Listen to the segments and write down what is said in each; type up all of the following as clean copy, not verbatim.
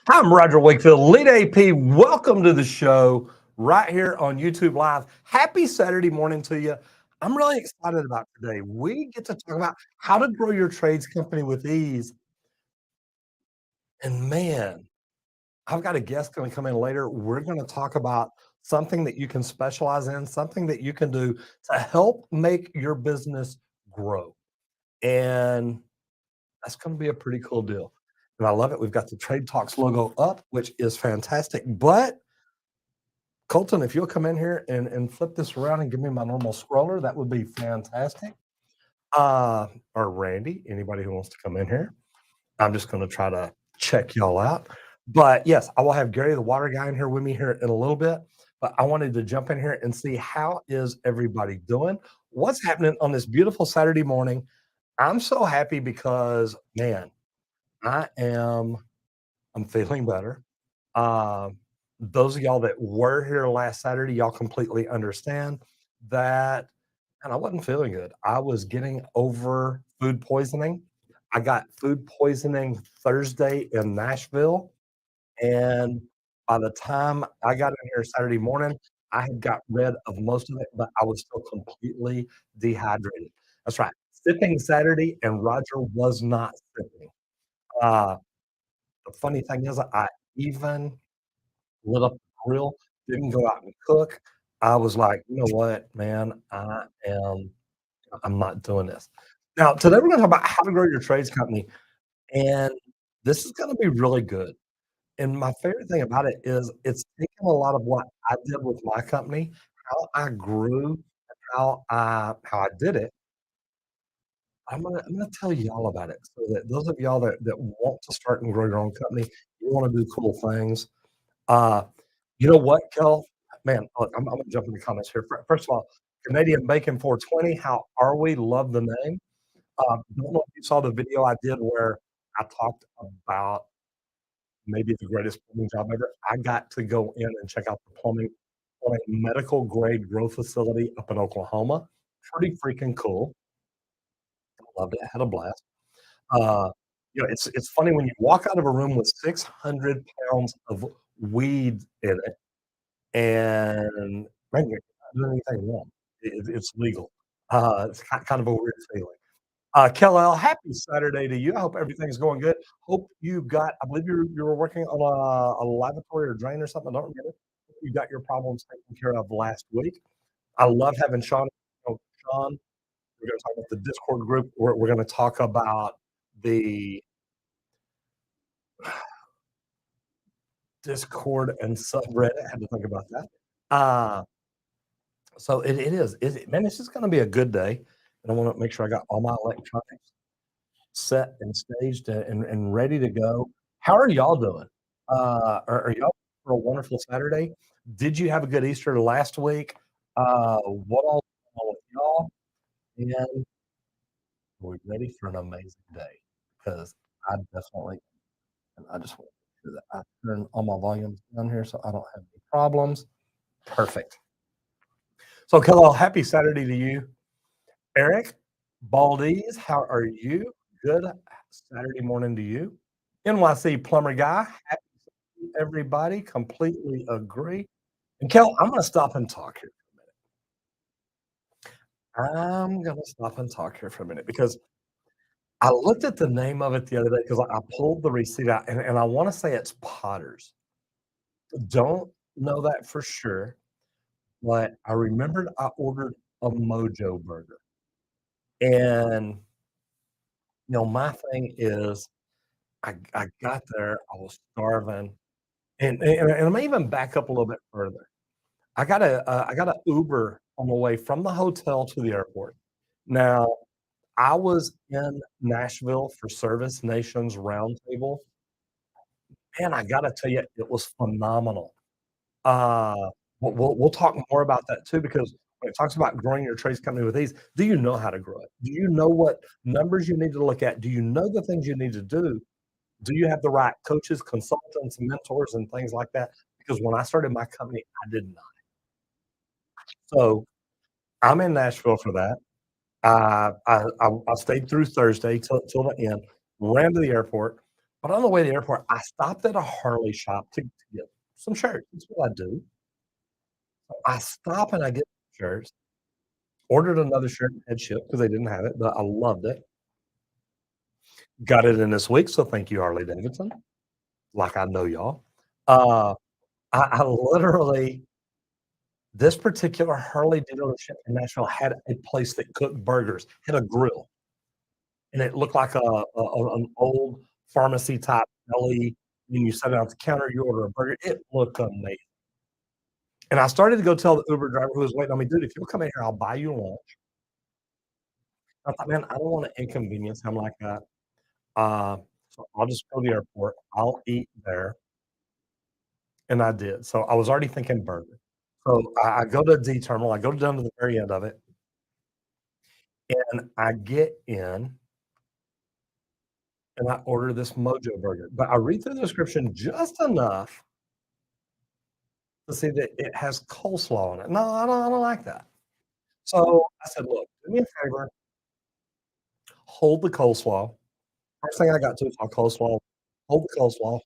Hi, I'm Roger Wakefield, lead AP. Welcome to the show right here on YouTube Live. Happy Saturday morning to you. I'm really excited about today. We get to talk about how to grow your trades company with ease. And man, I've got a guest going to come in later. We're going to talk about something that you can specialize in, something that you can do to help make your business grow. And that's going to be a pretty cool deal. And I love it. We've got the Trade Talks logo up, which is fantastic. But Colton, if you'll come in here and flip this around and give me my normal scroller, that would be fantastic. Or Randy, anybody who wants to come in here. I'm just going to try to check y'all out. But yes, I will have Gary, the water guy, in here with me here in a little bit. But I wanted to jump in here and see how is everybody doing? What's happening on this beautiful Saturday morning? I'm so happy because, man, I am I'm feeling better. Um, those of y'all that were here last Saturday, y'all completely understand that, and I wasn't feeling good. I was getting over food poisoning. I got food poisoning Thursday in Nashville, and by the time I got in here Saturday morning, I had got rid of most of it, but I was still completely dehydrated. That's right. Sipping Saturday, and Roger was not sipping. Uh, the funny thing is, I even lit up the grill, didn't go out and cook. I was like, "You know what, man? I'm not doing this." Now, today we're gonna talk about how to grow your trades company, and this is gonna be really good. And my favorite thing about it is it's taking a lot of what I did with my company, how I grew, how I did it. I'm gonna tell y'all about it so that those of y'all that want to start and grow your own company, you wanna do cool things. Uh, you know what, Kel? Man, look, I'm gonna jump in the comments here. First of all, Canadian Bacon 420, how are we? Love the name. Don't know if you saw the video I did where I talked about maybe the greatest plumbing job ever. I got to go in and check out the plumbing on a medical grade grow facility up in Oklahoma. Pretty freaking cool. Loved it. Had a blast. Uh, it's funny when you walk out of a room with 600 pounds of weed in it. And right, you're not doing anything wrong. It's legal. It's kind of a weird feeling. Kel, happy Saturday to you. I hope everything's going good. Hope I believe you were working on a lavatory or drain or something. I don't remember. Hope you got your problems taken care of last week. I love having Sean. Sean, we're going to talk about the Discord group. We're going to talk about the Discord and subreddit. I had to think about that. Uh, So it is. Man, it's just gonna be a good day, and I wanna make sure I got all my electronics set and staged and ready to go. How are y'all doing? Are y'all for a wonderful Saturday? Did you have a good Easter last week? What all going on with y'all? And are we ready for an amazing day? Because I definitely and I just want to make sure that I turn all my volumes down here so I don't have any problems. Perfect. So, Kello, happy Saturday to you. Eric, Baldies, how are you? Good Saturday morning to you. NYC plumber guy, happy everybody. Completely agree. And Kel, I'm gonna stop and talk here for a minute. I'm gonna stop and talk here for a minute because I looked at the name of it the other day because I pulled the receipt out and I want to say it's Potter's. Don't know that for sure, but I remembered I ordered a Mojo burger. And my thing is I got there, I was starving, and I'm even back up a little bit further. I got a Uber on the way from the hotel to the airport. Now, I was in Nashville for Service Nations Roundtable. Man, I gotta tell you, it was phenomenal. Uh, we'll talk more about that too, because when it talks about growing your trades company with ease, do you know how to grow it? Do you know what numbers you need to look at? Do you know the things you need to do? Do you have the right coaches, consultants, mentors, and things like that? Because when I started my company, I did not. So I'm in Nashville for that. I stayed through Thursday till the end, ran to the airport, But on the way to the airport, I stopped at a Harley shop to get some shirts. That's what I do. So I stop and I get shirts, ordered another shirt and had shipped because they didn't have it, but I loved it. Got it in this week, so thank you, Harley Davidson, like I know y'all. Uh, I literally this particular Harley dealership in Nashville had a place that cooked burgers, had a grill, and it looked like an old pharmacy type deli, and you set it on the counter, you order a burger, it looked amazing. And I started to go tell the Uber driver who was waiting on me, "Dude, if you'll come in here, I'll buy you lunch." I thought, "Man, I don't wanna inconvenience him like that, uh, so I'll just go to the airport, I'll eat there." And I did, so I was already thinking burger. So I go to D terminal, I go down to the very end of it, and I get in, and I order this Mojo burger, but I read through the description just enough to see that it has coleslaw on it. No, I don't like that. So I said, "Look, do me a favor, hold the coleslaw." First thing I got to is my coleslaw. Hold the coleslaw.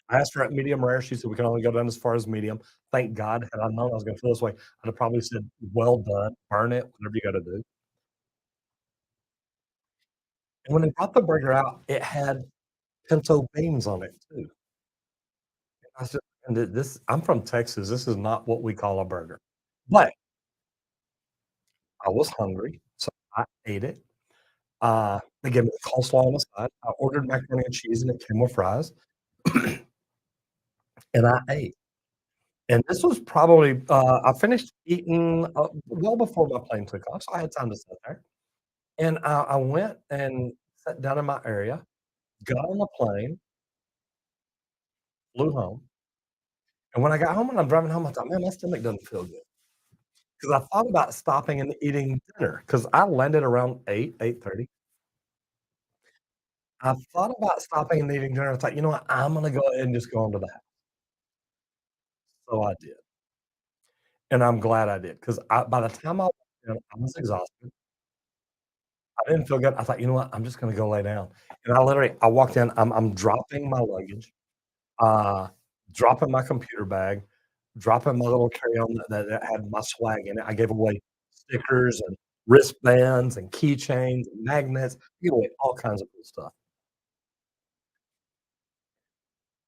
I asked for it medium rare. She said, "We can only go down as far as medium." Thank God. Had I known I was gonna feel this way, I'd have probably said, "Well done, burn it, whatever you gotta do." And when they brought the burger out, it had pinto beans on it too. I said, and this I'm from Texas, this is not what we call a burger. But I was hungry, so I ate it. They gave me the coleslaw on the side. I ordered macaroni and cheese, and it came with fries, and I ate. And this was probably, I finished eating, well before my plane took off, so I had time to sit there. And I went and sat down in my area, got on the plane, flew home, and when I got home and I'm driving home, I thought, "Man, my stomach doesn't feel good." 'Cause I thought about stopping and eating dinner, because I landed around 8, 8:30. I thought about stopping and eating dinner. I thought, "You know what? I'm gonna go ahead and just go into the house." So I did, and I'm glad I did, 'cause by the time I walked in, I was exhausted. I didn't feel good. I thought, "You know what? I'm just gonna go lay down." And I walked in, I'm dropping my luggage, uh, dropping my computer bag, dropping my little carry-on that had my swag in it. I gave away stickers and wristbands and keychains and magnets, I gave away all kinds of cool stuff.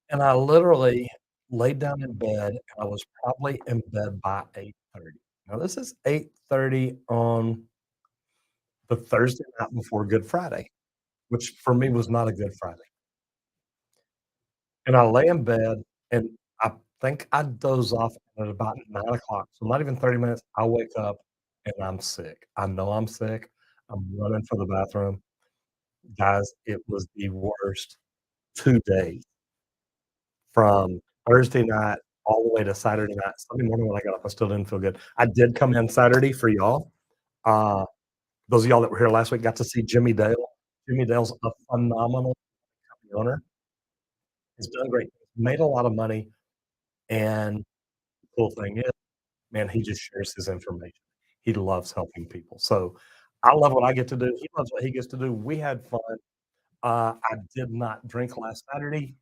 And I literally laid down in bed, and I was probably in bed by 8:30. Now this is 8:30 on the Thursday night before Good Friday, which for me was not a Good Friday. And I lay in bed, and I think I doze off at about 9 o'clock, so not even 30 minutes, I wake up, and I'm sick. I know I'm sick. I'm running for the bathroom. Guys, it was the worst 2 days from Thursday night all the way to Saturday night. Sunday morning when I got up, I still didn't feel good. I did come in Saturday for y'all. Uh, those of y'all that were here last week got to see Jimmy Dale. Jimmy Dale's a phenomenal owner. He's done great things, made a lot of money, and the cool thing is, man, he just shares his information. He loves helping people. So, I love what I get to do. He loves what he gets to do. We had fun. I did not drink last Saturday.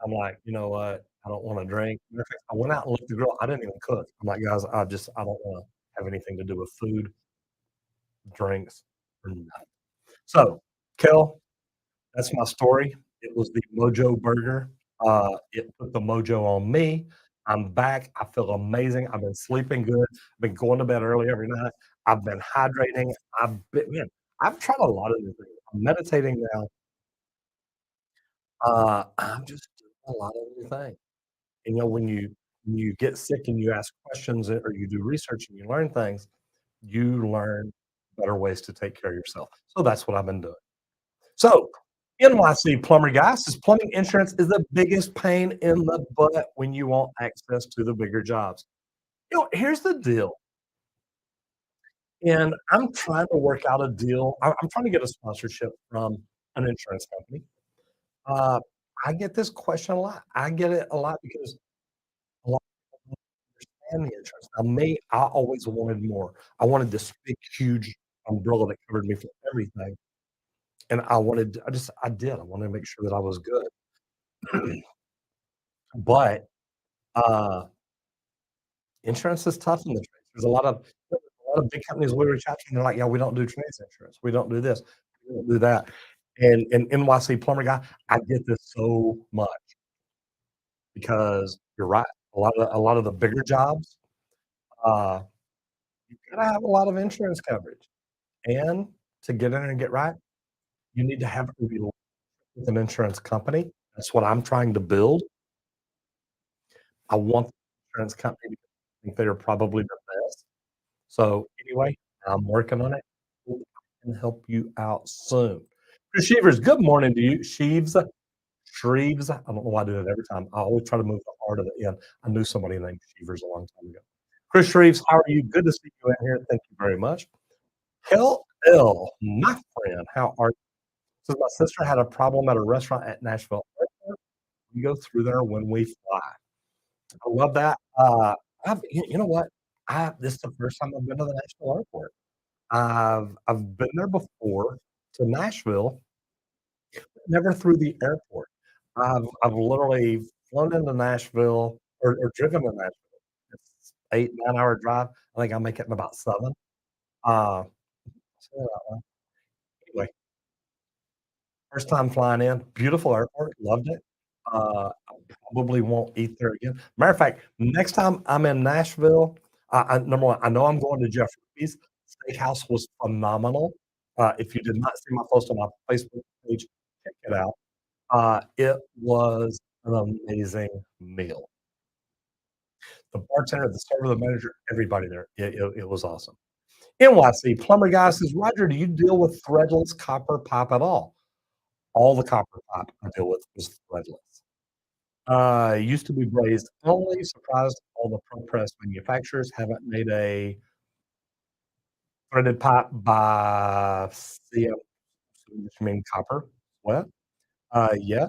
I'm like, "You know what? I don't wanna drink." Matter of fact, I went out and looked the grill. I didn't even cook. I'm like, "Guys, I don't wanna have anything to do with food, drinks, or nothing." So, Kel, that's my story. It was the Mojo Burger. It put the mojo on me. I'm back. I feel amazing. I've been sleeping good. I've been going to bed early every night. I've been hydrating. I've tried a lot of new things. I'm meditating now. I'm just doing a lot of new things. And, when you get sick and you ask questions or you do research and you learn things, you learn better ways to take care of yourself. So that's what I've been doing. So, NYC plumber guy says plumbing insurance is the biggest pain in the butt when you want access to the bigger jobs. Here's the deal, and I'm trying to work out a deal. I'm trying to get a sponsorship from an insurance company. Uh, I get this question a lot. I get it a lot because a lot of people don't understand the insurance. Now, me, I always wanted more. I wanted this big, huge umbrella that covered me for everything. and I wanted to make sure that I was good. But, uh, insurance is tough in the trades. There's a lot of big companies we reach out to, and they're like, "Yeah, we don't do trades insurance. We don't do this. We don't do that." And NYC plumber guy, I get this so much because you're right. A lot of the bigger jobs, uh, you gotta have a lot of insurance coverage, and to get in and get right, you need to have a relationship with an insurance company. That's what I'm trying to build. I want the insurance company because I think they're probably the best. So, anyway, I'm working on it. Hope I can help you out soon. Chris Shevers, good morning to you. Shreves, I don't know why I do that every time. I always try to move the R to the end. I knew somebody named Shevers a long time ago. Chris Shreves, how are you? Good to see you in here. Thank you very much. Hell L, my friend, how are you? Says my sister had a problem at a restaurant at Nashville Airport. We go through there when we fly. I love that. You know what? This is the first time I've been to the Nashville Airport. I've been there before to Nashville, never through the airport. I've literally flown into Nashville or driven to Nashville. It's 8, 9-hour drive. I think I'll make it in about 7. Uh, so, anyway, first time flying in, beautiful airport, loved it. I probably won't eat there again. Matter of fact, next time I'm in Nashville, number 1, I know I'm going to Jeffrey's. Steakhouse was phenomenal. If you did not see my post on my Facebook page, check it out. It was an amazing meal. The bartender, the server, the manager, everybody there, it was awesome. NYC plumber guy says, "Roger, do you deal with threadless copper pipe at all?" All the copper pipe I deal with is threadless. Used to be brazed only. Surprised all the pro press manufacturers haven't made a threaded pipe by CM, which mean copper. What? Yeah,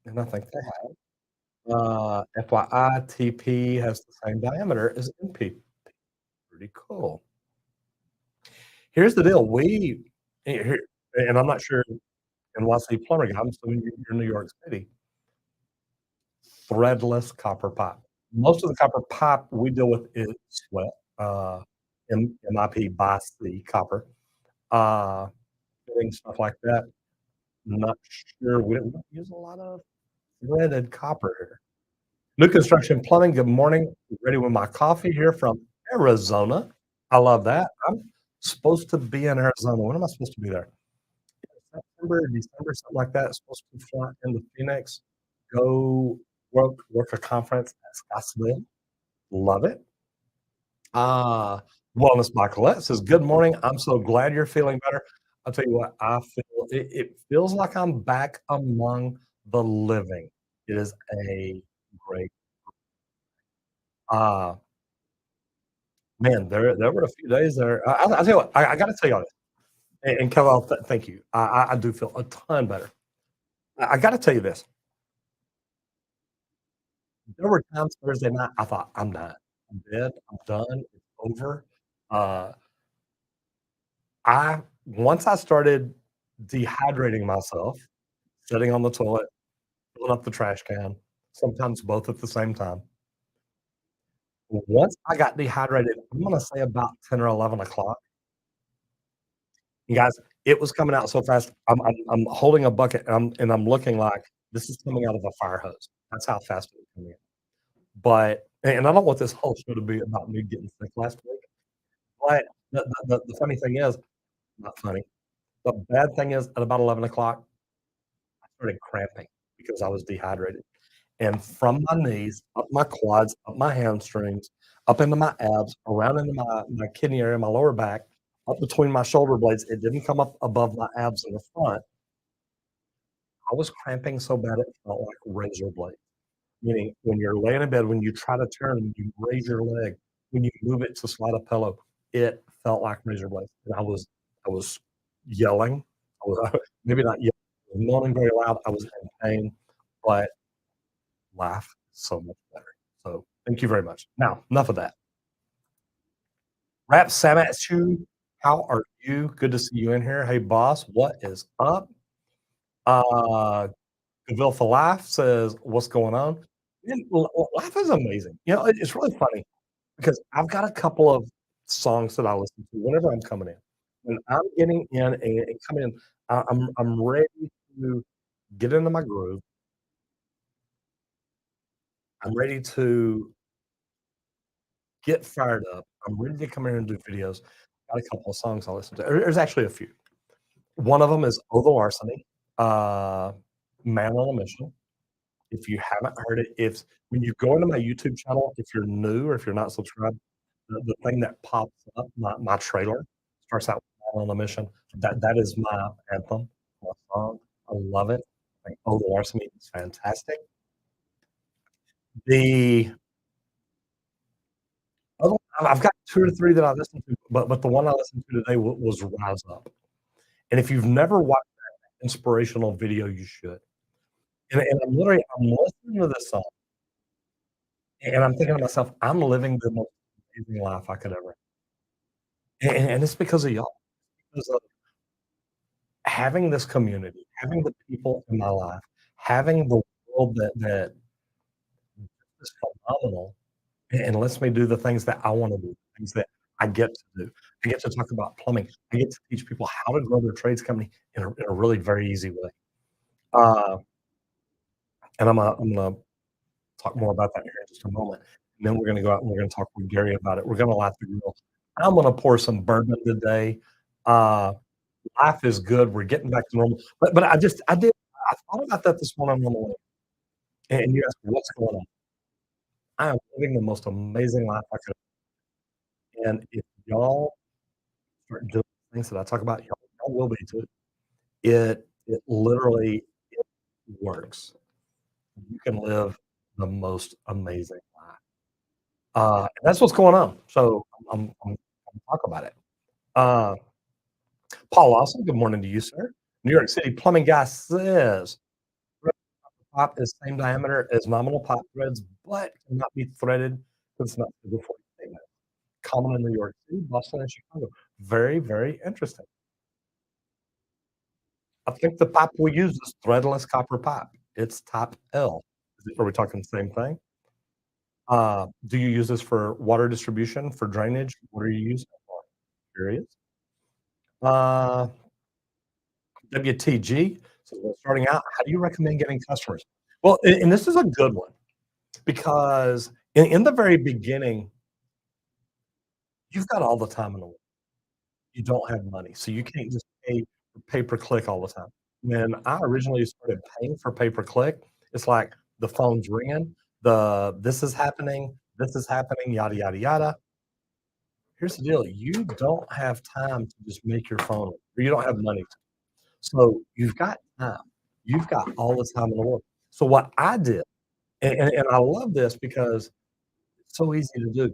and I think they have. FYI, TP has the same diameter as MP. Pretty cool. Here's the deal. Here, and I'm not sure NYC plumber guy, I'm assuming you're New York City. Threadless copper pipe. Most of the copper pipe we deal with is sweat, MIP by C copper. Uh, Fitting stuff like that. Not sure. We don't use a lot of threaded copper here. New construction plumbing. Good morning. Ready with my coffee here from Arizona. I love that. I'm supposed to be in Arizona. When am I supposed to be there? September, December, something like that. Supposed to fly into Phoenix, go work a conference at Scottsdale. Love it. Uh, Wellness by Colette says, "Good morning. I'm so glad you're feeling better. I'll tell you what, I feel it feels like I'm back among the living. It is a great uh man, there were a few days there. I'll tell you what, I gotta tell you this, and Kellogg, thank you. I do feel a ton better. I gotta tell you this. There were times Thursday night I thought, "I'm done. I'm dead. I'm done. It's over." Uh, I once I started dehydrating myself, sitting on the toilet, filling up the trash can, sometimes both at the same time. Once I got dehydrated, I'm gonna say about 10 or 11 o'clock. You guys, it was coming out so fast. I'm holding a bucket and I'm looking like this is coming out of a fire hose. That's how fast it was coming out. But and I don't want this whole show to be about me getting sick last week, but the funny thing is not funny. The bad thing is at about 11 o'clock, I started cramping because I was dehydrated. And from my knees, up my quads, up my hamstrings, up into my abs, around into my kidney area, my lower back, up between my shoulder blades. It didn't come up above my abs in the front. I was cramping so bad it felt like razor blade. Meaning when you're laying in bed, when you try to turn, when you raise your leg, when you move it to slide a pillow, it felt like razor blades. And I was yelling. I was maybe not yelling, I was moaning very loud. I was in pain, but life is so much better. So thank you very much. Now, enough of that. Rap Samatsu How are you? Good to see you in here. Hey, boss, what is up? Uh, Gavilfa for Life says, "What's going on?" And life is amazing. It's really funny because I've got a couple of songs that I listen to whenever I'm coming in. When I'm getting in and coming in, I'm ready to get into my groove. I'm ready to get fired up. I'm ready to come in and do videos. Got a couple of songs I listen to. There's actually a few. One of them is "Oh, the Larceny," uh, "Man on a Mission." If you haven't heard it, if when you go into my YouTube channel, if you're new or if you're not subscribed, the thing that pops up, my trailer starts out with "Man on a Mission." That is my anthem, my song. I love it. Like, "Oh, the Larceny" is fantastic. The other I've got 2 or 3 that I listen to, but the one I listened to today was "Rise Up." And if you've never watched that inspirational video, you should. And I'm listening to this song, and I'm thinking to myself, "I'm living the most amazing life I could ever." And it's because of y'all, because of having this community, having the people in my life, having the world that is phenomenal and lets me do the things that I wanna do, things that I get to do. I get to talk about plumbing. I get to teach people how to grow their trades company in a really very easy way. Uh, and I'm gonna talk more about that here in just a moment. And then we're gonna go out and we're gonna talk with Gary about it. We're gonna light the grill. I'm gonna pour some bourbon today. Uh, Life is good. We're getting back to normal. But I thought about that this morning on the way, and you asked me what's going on. I am living the most amazing life I could, and if y'all start doing things that I talk about, y'all will be too. It literally it works. You can live the most amazing life. And that's what's going on. So I'm talk about it. Uh, Paul Lawson, good morning to you, sir. New York City plumbing guy says "Thread pipe is same diameter as nominal pipe threads, but cannot be threaded because it's not suitable for statement. Common in New York City, Boston, and Chicago. Very, very interesting. I think the pipe we use is threadless copper pipe. It's type L. Are we talking the same thing? Do you use this for water distribution, for drainage? What are you using it for? Curious. Uh, WTG, so when starting out, how do you recommend getting customers? Well, and this is a good one because in the very beginning, you've got all the time in the world. You don't have money, so you can't just pay for pay per click all the time. When I originally started paying for pay per click, it's like the phone's ringing, this is happening, yada, yada, yada. Here's the deal, you don't have time to just make your phone ring, or you don't have money to. So you've got time. You've got all the time in the world. So what I did, and I love this because it's so easy to do,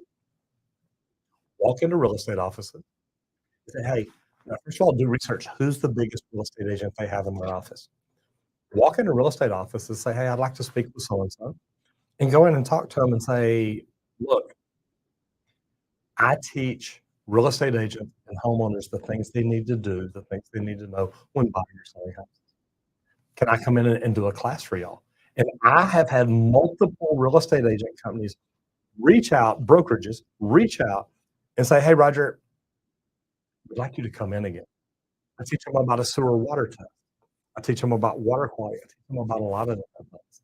walk into real estate offices, say, "Hey," first of all, do research. Who's the biggest real estate agent they have in their office? Walk into a real estate office and say, "Hey, I'd like to speak with so and so," and go in and talk to them and say, "Look, I teach real estate agents and homeowners the things they need to do, the things they need to know when buying or selling houses. Can I come in and do a class for y'all?" And I have had multiple real estate agent companies reach out, brokerages reach out and say, "Hey, Roger, we'd like you to come in again." I teach them about a sewer water test. I teach them about water quality. I teach them about a lot of different things.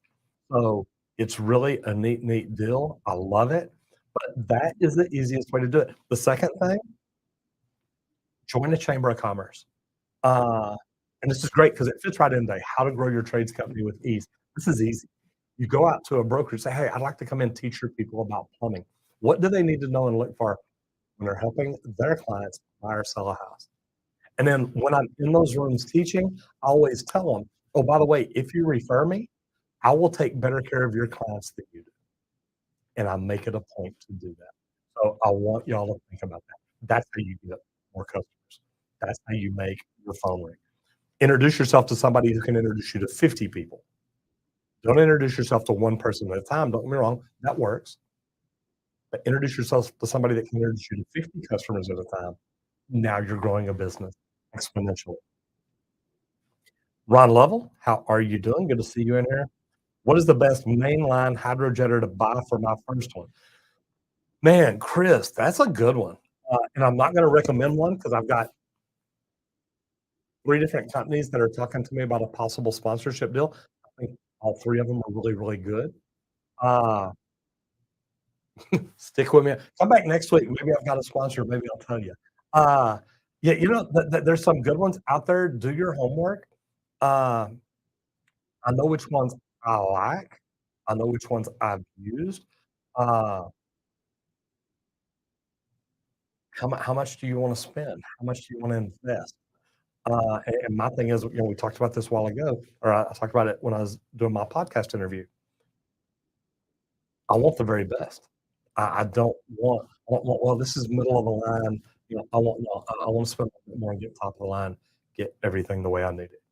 So it's really a neat deal. I love it. But that is the easiest way to do it. The second thing, join a chamber of commerce. Uh, and this is great because it fits right in today. How to grow your trades company with ease. This is easy. You go out to a broker and say, "Hey, I'd like to come in and teach your people about plumbing. What do they need to know and look for when they're helping their clients buy or sell a house?" And then when I'm in those rooms teaching, I always tell them, "Oh, by the way, if you refer me, I will take better care of your clients than you do." And I make it a point to do that. So I want y'all to think about that. That's how you get more customers. That's how you make your phone ring. Introduce yourself to somebody who can introduce you to 50 people. Don't introduce yourself to one person at a time. Don't get me wrong, that works. But introduce yourself to somebody that can introduce you to 50 customers at a time. Now you're growing a business exponentially. Ron Lovell, how are you doing? Good to see you in here. What is the best mainline hydrojetter to buy for my first one? Man, Chris, that's a good one. And I'm not going to recommend one because I've got three different companies that are talking to me about a possible sponsorship deal. I think all three of them are really, really good. Uh, Stick with me. Come back next week. Maybe I've got a sponsor. Maybe I'll tell you. Uh, yeah, there's some good ones out there. Do your homework. Uh, I know which ones I like. I know which ones I've used. Uh, how much do you wanna spend? How much do you wanna invest? And my thing is, we talked about this a while ago, or I talked about it when I was doing my podcast interview. I want the very best. I don't want, "Well, this is middle of the line." I want no, I wanna spend a bit more and get top of the line, get everything the way I need it.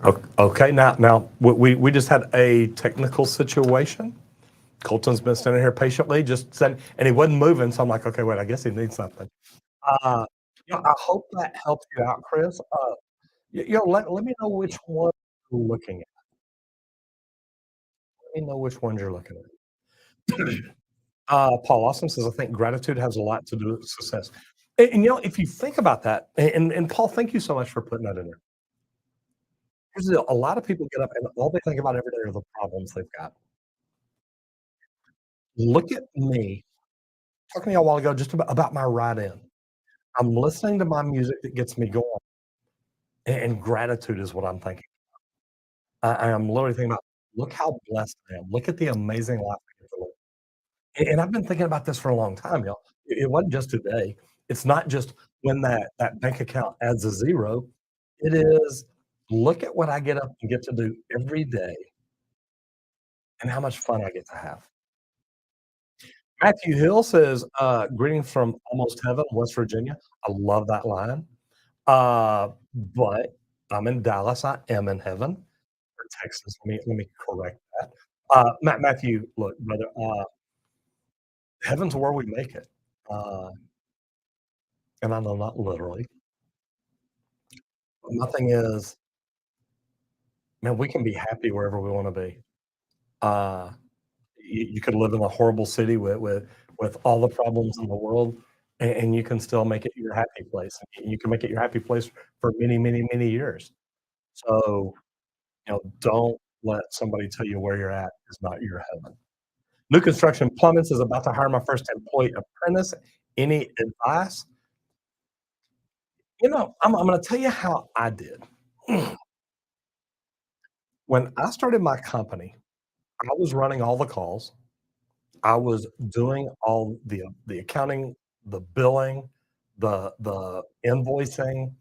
Okay. Okay, now, we just had a technical situation. Colton's been standing here patiently, just said, and he wasn't moving. So I'm like, okay, wait, I guess he needs something. Uh, I hope that helps you out, Chris. Let me know which one you're looking at. Let me know which ones you're looking at. Paul Austin says, I think gratitude has a lot to do with success. If you think about that, and Paul, thank you so much for putting that in there. Here's the deal. A lot of people get up and all they think about every day are the problems they've got. Look at me talking to you a while ago just about my ride in. I'm listening to my music that gets me going, and gratitude is what I'm thinking. I am literally thinking about, look how blessed I am. Look at the amazing life I get to live. And I've been thinking about this for a long time, y'all. It wasn't just today. It's not just when that bank account adds a zero. It is, look at what I get up and get to do every day and how much fun I get to have. Matthew Hill says, greetings from almost heaven, West Virginia. I love that line. But I'm in Dallas. I am in heaven, or Texas. Let me correct that. Matthew, look, brother, heaven's where we make it. Uh, and I know not literally. My thing is, man, we can be happy wherever we want to be. Uh, you could live in a horrible city with all the problems in the world, and you can still make it your happy place. And you can make it your happy place for many, many, many years. So, don't let somebody tell you where you're at is not your heaven. New construction plumbing is about to hire my first employee apprentice. Any advice? I'm gonna tell you how I did. When I started my company, I was running all the calls. I was doing all the accounting, the billing, the invoicing,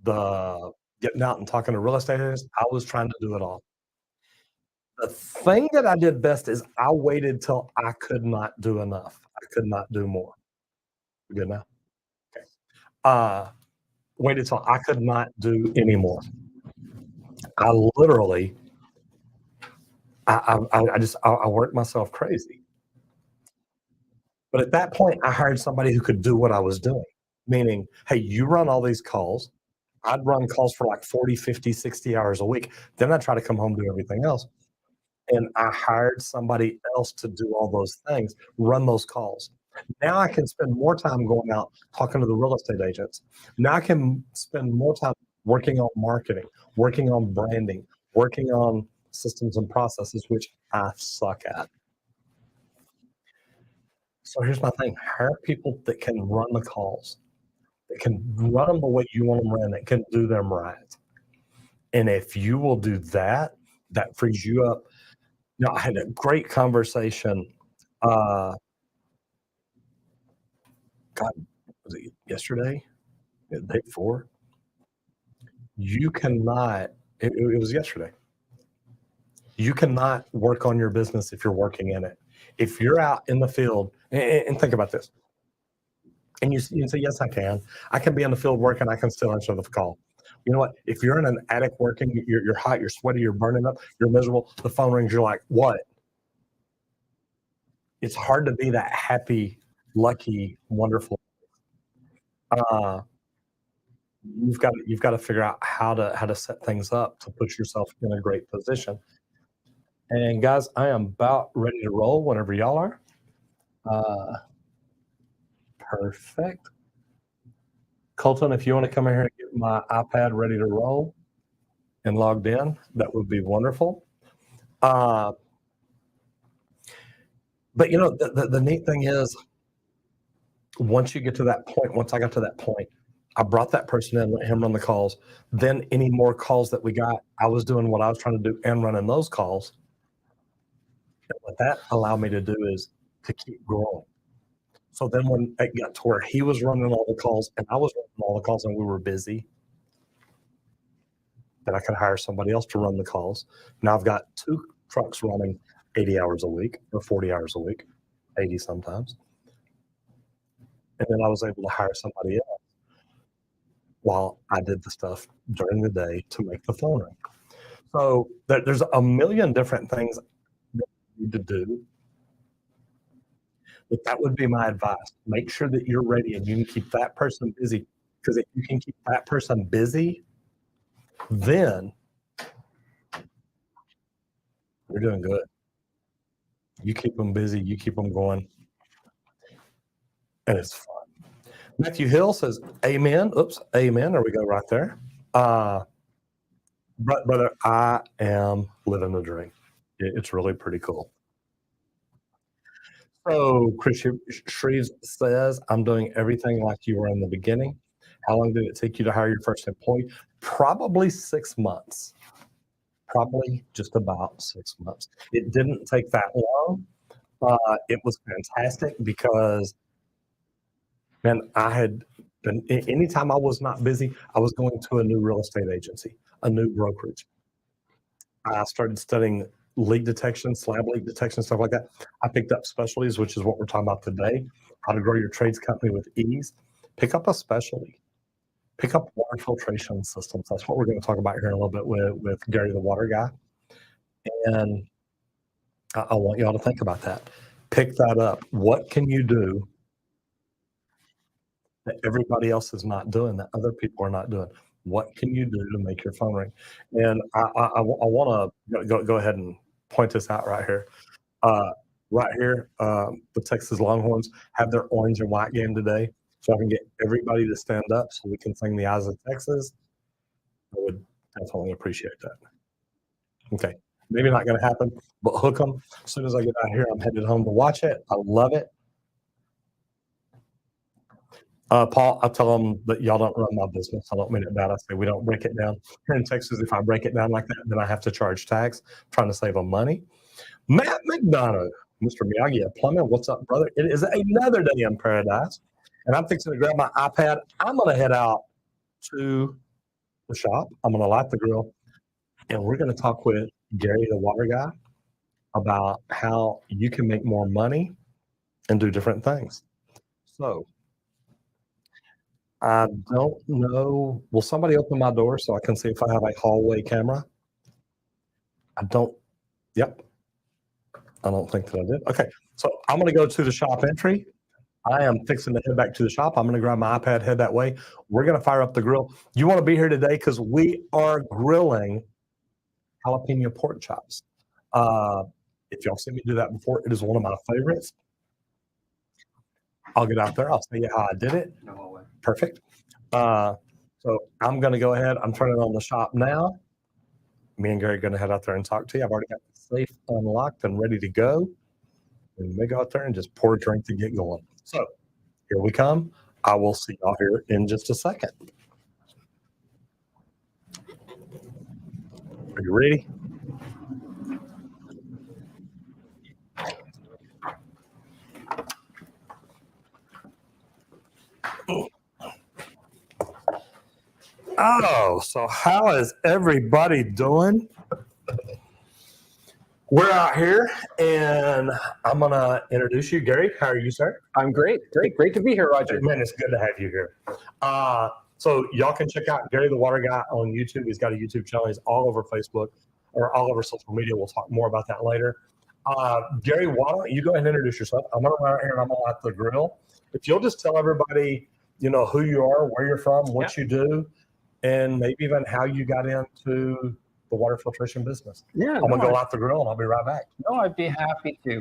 the getting out and talking to real estate agents. I was trying to do it all. The thing that I did best is I waited till I could not do enough. I could not do more. We good now? Okay. Uh, Waited till I could not do anymore. I literally, I worked myself crazy. But at that point, I hired somebody who could do what I was doing, meaning, hey, you run all these calls. I'd run calls for like 40, 50, 60 hours a week. Then I'd try to come home, do everything else. And I hired somebody else to do all those things, run those calls. Now I can spend more time going out talking to the real estate agents. Now I can spend more time working on marketing, working on branding, working on systems and processes, which I suck at. So here's my thing, hire people that can run the calls, that can run them the way you want them ran, that can do them right. And if you will do that, that frees you up. I had a great conversation, uh, God, was it yesterday? The day before? You cannot it was yesterday. You cannot work on your business if you're working in it. If you're out in the field, and think about this. And you say, yes, I can. I can be in the field working. I can still answer the call. You know what? If you're in an attic working, you're hot, you're sweaty, you're burning up, you're miserable. The phone rings. You're like, what? It's hard to be that happy, lucky, wonderful. Uh, you've got to figure out how to set things up to put yourself in a great position. And guys, I am about ready to roll whenever y'all are. Uh, Perfect. Colton, if you want to come in here and get my iPad ready to roll and logged in, that would be wonderful. Uh, but the neat thing is, once you get to that point, once I got to that point, I brought that person in, let him run the calls. Then any more calls that we got, I was doing what I was trying to do and running those calls. And what that allowed me to do is to keep growing. So then when it got to where he was running all the calls and I was running all the calls and we were busy, then I could hire somebody else to run the calls. Now I've got 2 trucks running 80 hours a week or 40 hours a week, 80 sometimes. And then I was able to hire somebody else while I did the stuff during the day to make the phone ring. So there's a million different things that you need to do. But that would be my advice. Make sure that you're ready and you can keep that person busy. Because if you can keep that person busy, then you're doing good. You keep them busy, you keep them going, and it's fun. Matthew Hill says, amen. Oops, amen. There we go, right there. Brother, I am living the dream. It's really pretty cool. So Chris Shreves says, I'm doing everything like you were in the beginning. How long did it take you to hire your first employee? Probably 6 months. Probably just about 6 months. It didn't take that long. It was fantastic because, man, I had been, anytime I was not busy, I was going to a new real estate agency, a new brokerage. I started studying leak detection, slab leak detection, stuff like that. I picked up specialties, which is what we're talking about today, how to grow your trades company with ease. Pick up a specialty. Pick up water filtration systems. That's what we're going to talk about here in a little bit with Gary the water guy. And I want y'all to think about that. Pick that up. What can you do that everybody else is not doing, that other people are not doing? What can you do to make your phone ring? And I want to go ahead and point this out right here. Right here, the Texas Longhorns have their orange and white game today. So I can get everybody to stand up so we can sing the Eyes of Texas. I would definitely appreciate that. Okay. Maybe not going to happen, but hook them. As soon as I get out here, I'm headed home to watch it. I love it. Paul, I tell them that y'all don't run my business. I don't mean it bad. I say we don't break it down. Here in Texas, if I break it down like that, then I have to charge tax. I'm trying to save them money. Matt McDonough, Mr. Miyagi of Plumbing, what's up, brother? It is another day in paradise. And I'm fixing to grab my iPad. I'm going to head out to the shop. I'm going to light the grill. And we're going to talk with Gary, the water guy, about how you can make more money and do different things. So I don't know. Will somebody open my door so I can see if I have a hallway camera? I don't. Yep. I don't think that I did. Okay. So I'm going to go to the shop entry. I am fixing to head back to the shop. I'm going to grab my iPad, head that way. We're going to fire up the grill. You want to be here today because we are grilling jalapeno pork chops. If y'all seen me do that before, it is one of my favorites. I'll get out there. I'll tell you how I did it. Perfect. So I'm going to go ahead. I'm turning on the shop now. Me and Gary are going to head out there and talk to you. I've already got the safe unlocked and ready to go. And we go out there and just pour a drink to get going. So here we come. I will see y'all here in just a second. Are you ready? Oh, so how is everybody doing? We're out here, and I'm going to introduce you. Gary, how are you, sir? I'm great. Great to be here, Roger. Man, it's good to have you here. So y'all can check out Gary the Water Guy on YouTube. He's got a YouTube channel. He's all over Facebook or all over social media. We'll talk more about that later. Gary, why don't you go ahead and introduce yourself? I'm going to run out here and I'm going to light the grill. If you'll just tell everybody, who you are, where you're from, what you do, and maybe even how you got into the water filtration business. I'm going to go light the grill and I'll be right back. No, I'd be happy to.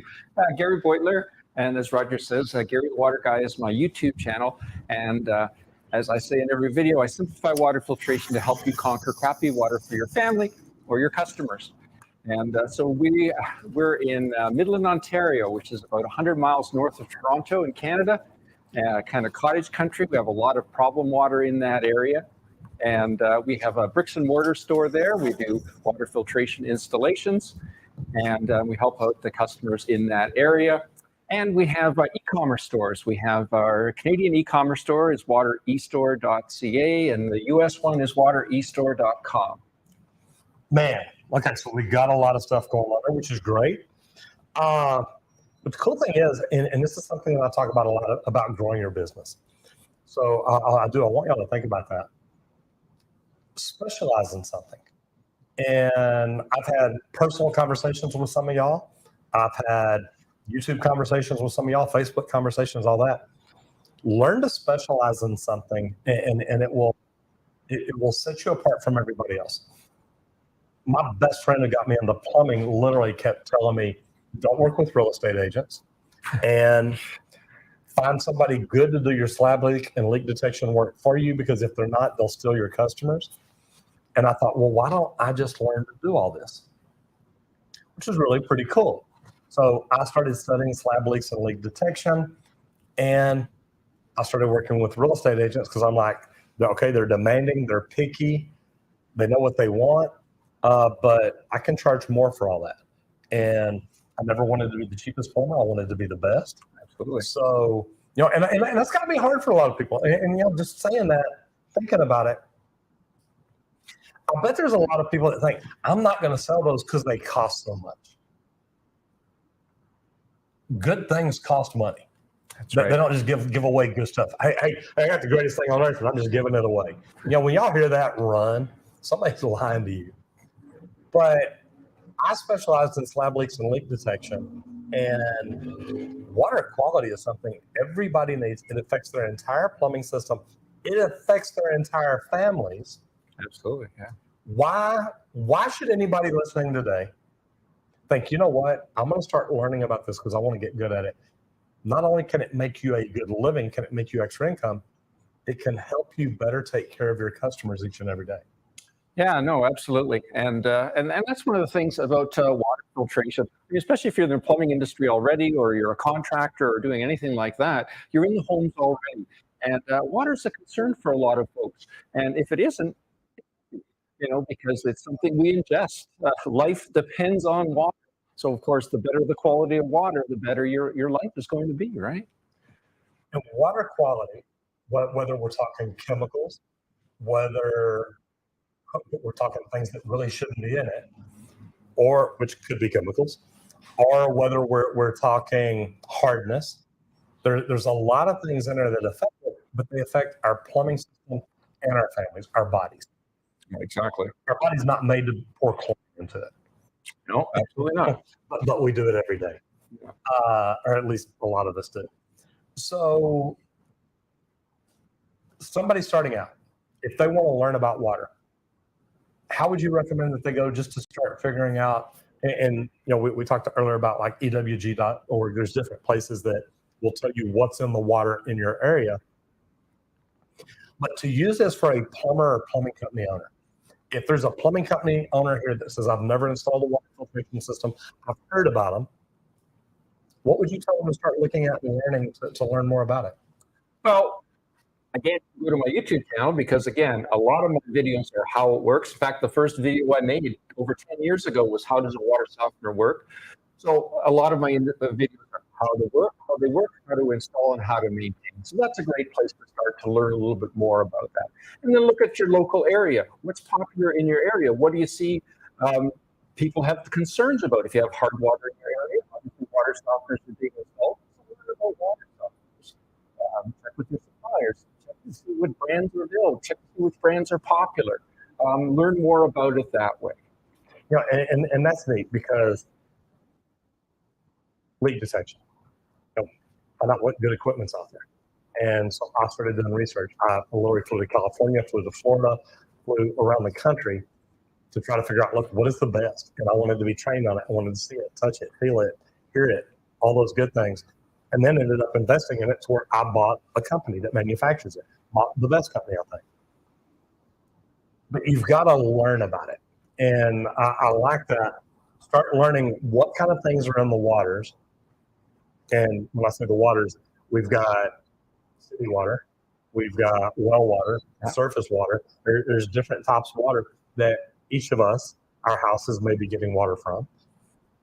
Gary Beutler, and as Roger says, Gary the Water Guy is my YouTube channel. And as I say in every video, I simplify water filtration to help you conquer crappy water for your family or your customers. And so we're in Midland, Ontario, which is about 100 miles north of Toronto in Canada, kind of cottage country. We have a lot of problem water in that area. And we have a bricks and mortar store there. We do water filtration installations, and we help out the customers in that area. And we have e-commerce stores. We have our Canadian e-commerce store is waterestore.ca, and the US one is waterestore.com. Man, okay, so we got a lot of stuff going on there, which is great. But the cool thing is, and this is something that I talk about a lot about growing your business. So I want y'all to think about that. Specialize in something. And I've had personal conversations with some of y'all. I've had YouTube conversations with some of y'all, Facebook conversations, all that. Learn to specialize in something, and it will set you apart from everybody else. My best friend who got me into plumbing literally kept telling me, don't work with real estate agents and find somebody good to do your slab leak and leak detection work for you, because if they're not, they'll steal your customers. And I thought, well, why don't I just learn to do all this? Which is really pretty cool. So I started studying slab leaks and leak detection, and I started working with real estate agents because I'm like, okay, they're demanding, they're picky, they know what they want, but I can charge more for all that. And I never wanted to be the cheapest plumber. I wanted to be the best. Absolutely. So, and that's got to be hard for a lot of people. And just saying that, thinking about it, I bet there's a lot of people that think, I'm not going to sell those because they cost so much. Good things cost money. That's right. They don't just give away good stuff. I got the greatest thing on earth, and I'm just giving it away. When y'all hear that, run. Somebody's lying to you. But I specialized in slab leaks and leak detection, and water quality is something everybody needs. It affects their entire plumbing system. It affects their entire families. Absolutely, yeah. Why should anybody listening today think, you know what, I'm going to start learning about this because I want to get good at it? Not only can it make you a good living, can it make you extra income, it can help you better take care of your customers each and every day. Yeah, no, absolutely. And that's one of the things about water filtration, especially if you're in the plumbing industry already, or you're a contractor or doing anything like that, you're in the homes already. And water is a concern for a lot of folks. And if it isn't, because it's something we ingest. Life depends on water. So, of course, the better the quality of water, the better your life is going to be, right? And water quality, whether we're talking chemicals, whether we're talking things that really shouldn't be in it, or which could be chemicals, or whether we're talking hardness, there's a lot of things in there that affect it, but they affect our plumbing system and our families, our bodies. Exactly. Our body's not made to pour chlorine into it. No, absolutely not. but we do it every day, or at least a lot of us do. So somebody starting out, if they want to learn about water, how would you recommend that they go just to start figuring out? And we talked earlier about like EWG.org. There's different places that will tell you what's in the water in your area. But to use this for a plumber or plumbing company owner, if there's a plumbing company owner here that says, I've never installed a water filtration system, I've heard about them, what would you tell them to start looking at and learning to learn more about it? Well, again, go to my YouTube channel, because again, a lot of my videos are how it works. In fact, the first video I made over 10 years ago was how does a water softener work? So a lot of my videos are how they work, how to install, and how to maintain. So that's a great place to start to learn a little bit more about that. And then look at your local area. What's popular in your area? What do you see People have concerns about if you have hard water in your area, obviously water softeners are being installed. So learn about water softeners. Check with your suppliers. Check to see what brands are available. Check to see which brands are popular. Learn more about it that way. And that's neat because leak detection. Find out what good equipment's out there. And so I started doing research. I literally flew to California, flew to Florida, flew around the country to try to figure out, look, what is the best? And I wanted to be trained on it. I wanted to see it, touch it, feel it, hear it, all those good things. And then ended up investing in it to where I bought a company that manufactures it, bought the best company, I think. But you've got to learn about it. And I like that. Start learning what kind of things are in the waters. And when I say the waters, we've got city water, we've got well water, surface water. There's different types of water that each of us, our houses, may be getting water from.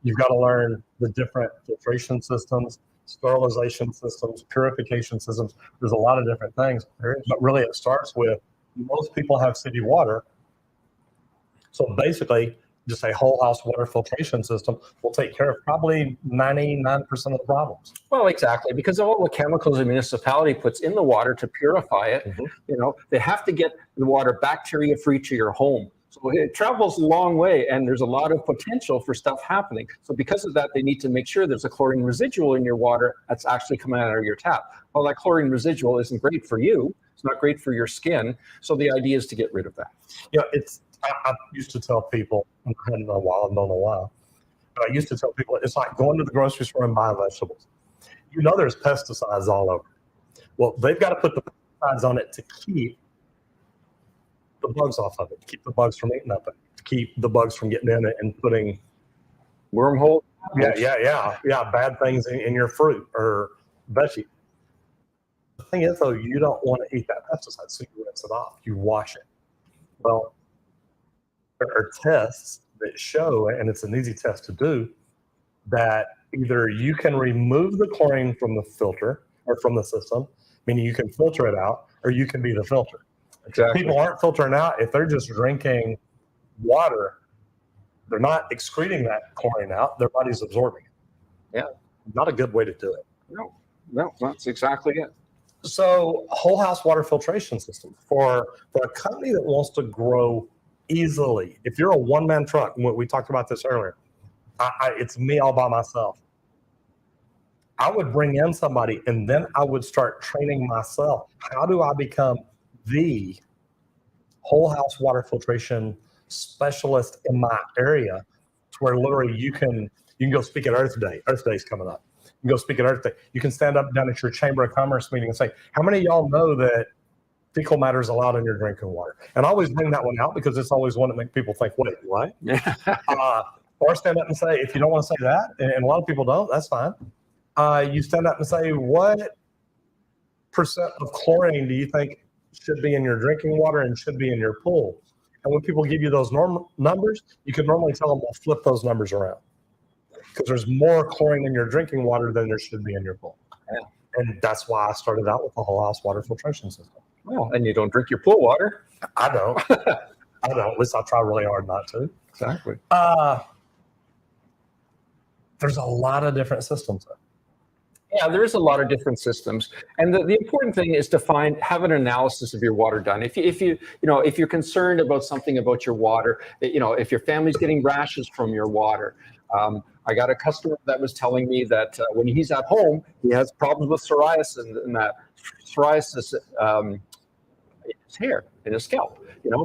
You've got to learn the different filtration systems, sterilization systems, purification systems. There's a lot of different things, but really it starts with most people have city water. So basically, just a whole house water filtration system will take care of probably 99% of the problems. Well, exactly, because of all the chemicals the municipality puts in the water to purify it. They have to get the water bacteria-free to your home. So it travels a long way, and there's a lot of potential for stuff happening. So because of that, they need to make sure there's a chlorine residual in your water that's actually coming out of your tap. Well, that chlorine residual isn't great for you. It's not great for your skin. So the idea is to get rid of that. I used to tell people, I hadn't known a while, I don't know why, but I used to tell people it's like going to the grocery store and buying vegetables. There's pesticides all over. Well, they've got to put the pesticides on it to keep the bugs off of it, to keep the bugs from eating up it, to keep the bugs from getting in it and putting wormhole. Yeah, bad things in your fruit or veggie. The thing is, though, you don't want to eat that pesticide, so you rinse it off. You wash it. Well, there are tests that show, and it's an easy test to do, that either you can remove the chlorine from the filter or from the system, meaning you can filter it out, or you can be the filter. Exactly. People aren't filtering out. If they're just drinking water, they're not excreting that chlorine out. Their body's absorbing it. Yeah. Not a good way to do it. No, that's exactly it. So whole house water filtration system for a company that wants to grow easily. If you're a one-man truck, we talked about this earlier, it's me all by myself. I would bring in somebody and then I would start training myself. How do I become the whole house water filtration specialist in my area to where literally you can go speak at Earth Day. Earth Day's coming up. You can go speak at Earth Day. You can stand up down at your Chamber of Commerce meeting and say, how many of y'all know that fecal matter is allowed in your drinking water? And I always bring that one out because it's always one that makes people think, wait, what? Or stand up and say, if you don't want to say that, and a lot of people don't, that's fine. You stand up and say, what percent of chlorine do you think should be in your drinking water and should be in your pool? And when people give you those numbers, you can normally tell them, well, flip those numbers around. Because there's more chlorine in your drinking water than there should be in your pool. Yeah. And that's why I started out with the whole house water filtration system. Well, and you don't drink your pool water. I don't. I don't. At least I try really hard not to. Exactly. There's a lot of different systems. Yeah, there is a lot of different systems, and the important thing is to have an analysis of your water done. If you're concerned about something about your water, if your family's getting rashes from your water. I got a customer that was telling me that when he's at home, he has problems with psoriasis and that psoriasis in his hair, in his scalp.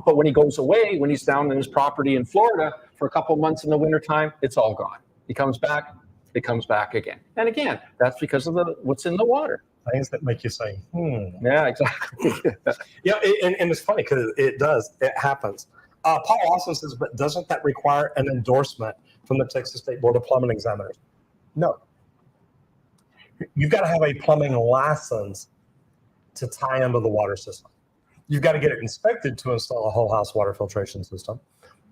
But when he goes away, when he's down in his property in Florida for a couple months in the wintertime, it's all gone. He comes back, it comes back again. And again, that's because of what's in the water. Things that make you say, Yeah, exactly. And it's funny because it happens. Paul also says, but doesn't that require an endorsement from the Texas State Board of Plumbing Examiners? No. You've got to have a plumbing license to tie into the water system. You've got to get it inspected to install a whole house water filtration system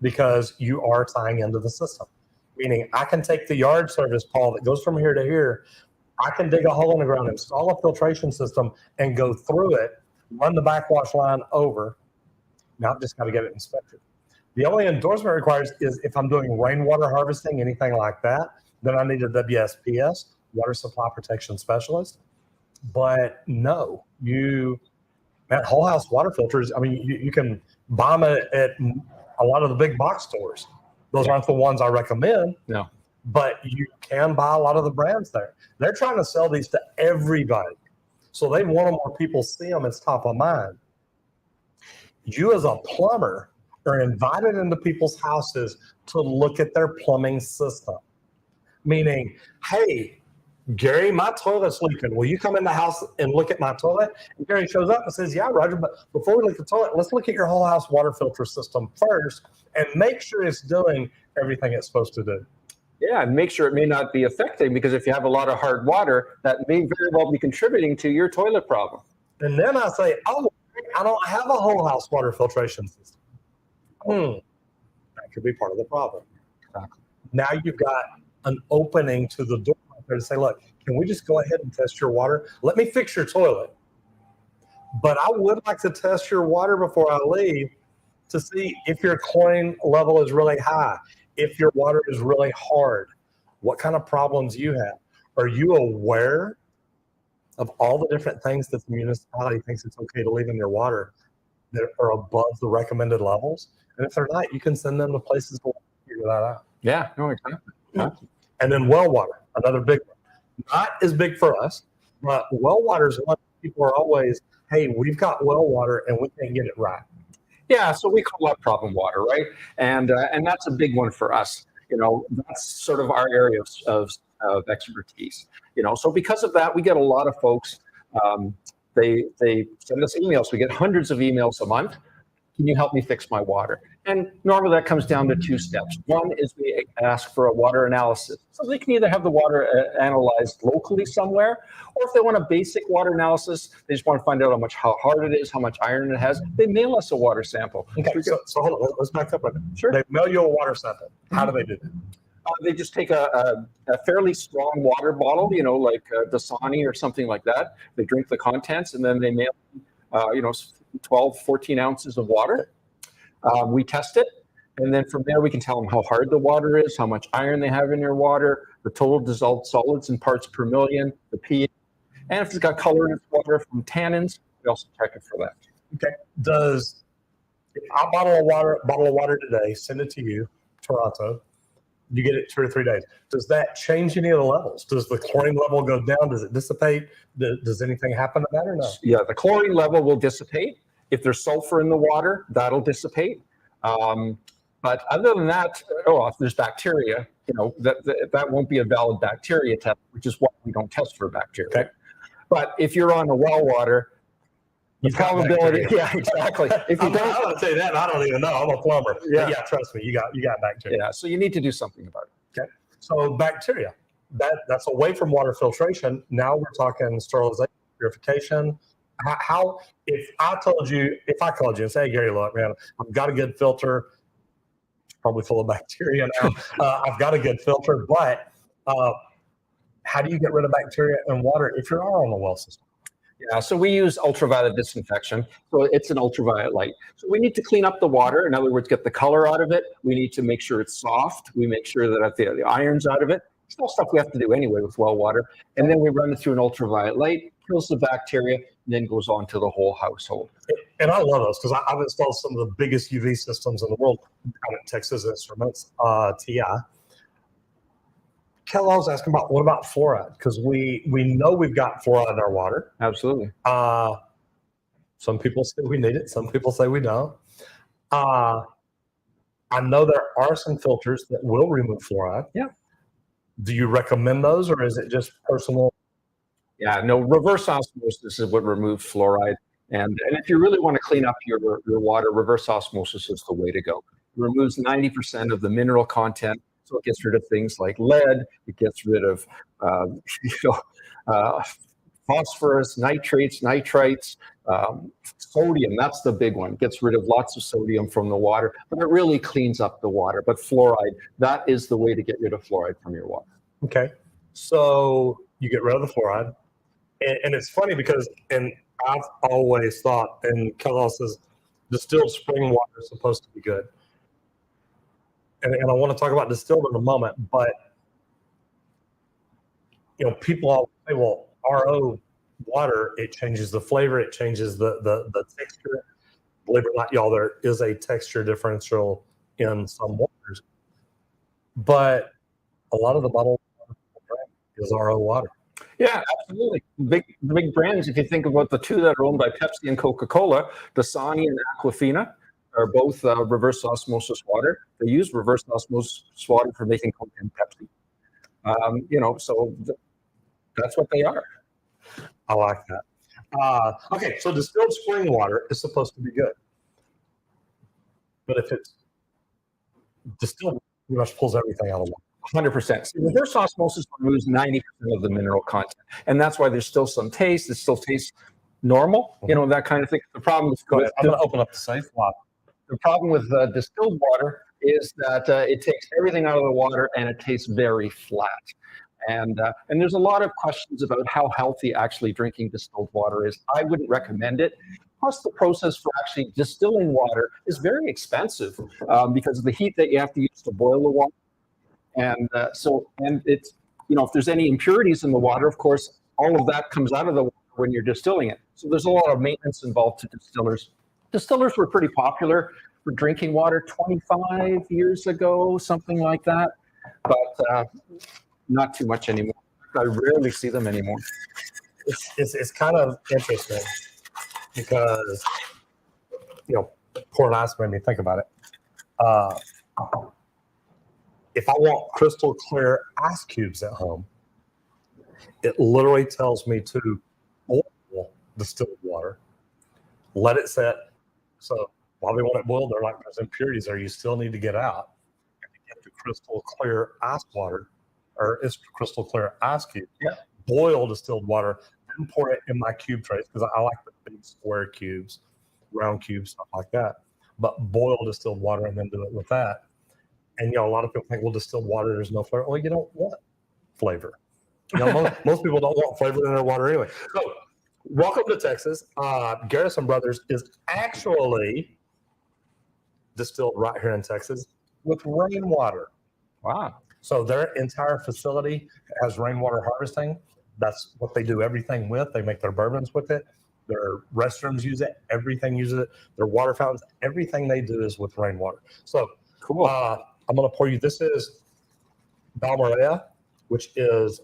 because you are tying into the system. Meaning I can take the yard service, Paul, that goes from here to here. I can dig a hole in the ground, install a filtration system, and go through it, run the backwash line over. Now I've just got to get it inspected. The only endorsement it requires is if I'm doing rainwater harvesting, anything like that, then I need a WSPS, Water Supply Protection Specialist. But no, that whole house water filters, I mean, you can buy them at a lot of the big box stores. Those aren't the ones I recommend. No. But you can buy a lot of the brands there. They're trying to sell these to everybody. So they want them where people see them. It's top of mind. You as a plumber are invited into people's houses to look at their plumbing system. Meaning, hey, Gary, my toilet's leaking. Will you come in the house and look at my toilet? And Gary shows up and says, yeah, Roger, but before we look at the toilet, let's look at your whole house water filter system first and make sure it's doing everything it's supposed to do. Yeah, and make sure it may not be affecting, because if you have a lot of hard water, that may very well be contributing to your toilet problem. And then I say, oh, I don't have a whole house water filtration system. That could be part of the problem. Exactly. Now you've got an opening to the door right there to say, look, can we just go ahead and test your water? Let me fix your toilet. But I would like to test your water before I leave to see if your chlorine level is really high, if your water is really hard, what kind of problems you have. Are you aware of all the different things that the municipality thinks it's okay to leave in your water that are above the recommended levels? And if they're not, you can send them to places to figure that out. Yeah, no, exactly. And then well water, another big one. Not as big for us, but well water is one people are always, hey, we've got well water and we can't get it right. Yeah, so we call that problem water, right? And that's a big one for us. You know, that's sort of our area of expertise. You know, so because of that, we get a lot of folks. They send us emails. We get hundreds of emails a month. Can you help me fix my water? And normally that comes down to two steps. One is we ask for a water analysis. So they can either have the water analyzed locally somewhere, or if they want a basic water analysis, they just want to find out how hard it is, how much iron it has, they mail us a water sample. Okay, so hold on, let's back up a minute. Sure. They mail you a water sample. How do they do that? They just take a fairly strong water bottle, you know, like Dasani or something like that. They drink the contents, and then they mail, 12, 14 ounces of water. We test it, and then from there we can tell them how hard the water is, how much iron they have in your water, the total dissolved solids in parts per million, the pH, and if it's got color in its water from tannins, we also check it for that. Okay. If I bottle of water today, send it to you, Toronto, you get it 2 or 3 days. Does that change any of the levels? Does the chlorine level go down? Does it dissipate? Does anything happen to that or no? Yeah, the chlorine level will dissipate. If there's sulfur in the water, that'll dissipate. But other than that, if there's bacteria, you know, that won't be a valid bacteria test, which is why we don't test for bacteria. Okay. But if you're on the well water, the probability, yeah, exactly. If you don't, I would say that, I don't even know. I'm a plumber. Yeah. But yeah, trust me, you got bacteria. Yeah, so you need to do something about it. Okay. So bacteria, that's away from water filtration. Now we're talking sterilization, purification. How if I called you and say, hey, Gary, look, man, I've got a good filter, it's probably full of bacteria now. I've got a good filter, but how do you get rid of bacteria in water if you're on the well system? Yeah, so we use ultraviolet disinfection. So it's an ultraviolet light. So we need to clean up the water. In other words, get the color out of it. We need to make sure it's soft. We make sure that the iron's out of it. It's all stuff we have to do anyway with well water. And then we run it through an ultraviolet light, kills the bacteria, and then goes on to the whole household. And I love those because I've installed some of the biggest UV systems in the world out at Texas Instruments, TI. Kelly was asking what about fluoride? Because we know we've got fluoride in our water. Absolutely. Some people say we need it. Some people say we don't. I know there are some filters that will remove fluoride. Yeah. Do you recommend those, or is it just personal? Yeah, no, reverse osmosis is what removes fluoride. And if you really want to clean up your water, reverse osmosis is the way to go. It removes 90% of the mineral content. So it gets rid of things like lead. It gets rid of phosphorus, nitrates, nitrites, sodium. That's the big one. It gets rid of lots of sodium from the water, but it really cleans up the water. But fluoride, that is the way to get rid of fluoride from your water. Okay. So you get rid of the fluoride. And it's funny because, and I've always thought, and Kelly says, distilled spring water is supposed to be good. and I want to talk about distilled in a moment, but people always say, well, RO water, it changes the flavor, it changes the texture. Believe it or not, y'all, there is a texture differential in some waters, but a lot of the bottled water is RO water. Yeah, absolutely. The big brands, if you think about the two that are owned by Pepsi and Coca-Cola, Dasani and Aquafina are both reverse osmosis water. They use reverse osmosis water for making Coke and Pepsi. So that's what they are. I like that. Okay, so distilled spring water is supposed to be good, but if it's distilled, pretty much pulls everything out of water. 100%. So reverse osmosis removes 90% of the mineral content, and that's why there's still some taste. It still tastes normal, that kind of thing. The problem with Go ahead. I'm going to open up the safe. The problem with distilled water is that it takes everything out of the water and it tastes very flat. And there's a lot of questions about how healthy actually drinking distilled water is. I wouldn't recommend it. Plus, the process for actually distilling water is very expensive because of the heat that you have to use to boil the water. And it's, if there's any impurities in the water, of course, all of that comes out of the water when you're distilling it. So there's a lot of maintenance involved to distillers. Distillers were pretty popular for drinking water 25 years ago, something like that, but not too much anymore. I rarely see them anymore. It's kind of interesting because, pouring ice made me think about it. If I want crystal clear ice cubes at home, it literally tells me to boil distilled water, let it set. So while we want it boiled, they're like, there's impurities there you still need to get out. And to get the crystal clear ice water, or it's crystal clear ice cube, boil distilled water, then pour it in my cube trays, because I like the big square cubes, round cubes, stuff like that. But boil distilled water and then do it with that. And, a lot of people think, well, distilled water, there's no flavor. Well, you don't want flavor. Most people don't want flavor in their water anyway. So, welcome to Texas. Garrison Brothers is actually distilled right here in Texas with rainwater. Wow. So, their entire facility has rainwater harvesting. That's what they do everything with. They make their bourbons with it. Their restrooms use it. Everything uses it. Their water fountains, everything they do is with rainwater. So, cool. I'm going to pour you. This is Balmorea, which is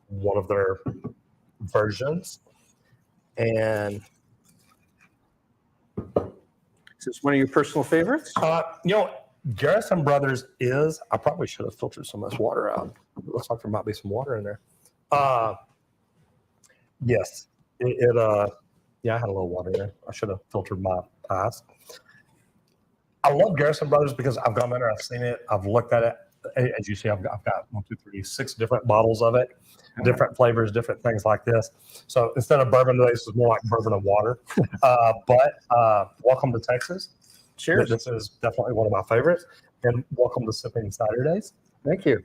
one of their versions. And is this one of your personal favorites? Garrison Brothers is, I probably should have filtered some of this water out. It looks like there might be some water in there. Yes. I had a little water in there. I should have filtered my ice. I love Garrison Brothers because I've gone in there, I've seen it, I've looked at it. As you see, I've got 6 different bottles of it, different flavors, different things like this. So instead of bourbon today, this is more like bourbon and water. But welcome to Texas. Cheers. This is definitely one of my favorites. And welcome to Sipping Saturdays. Thank you.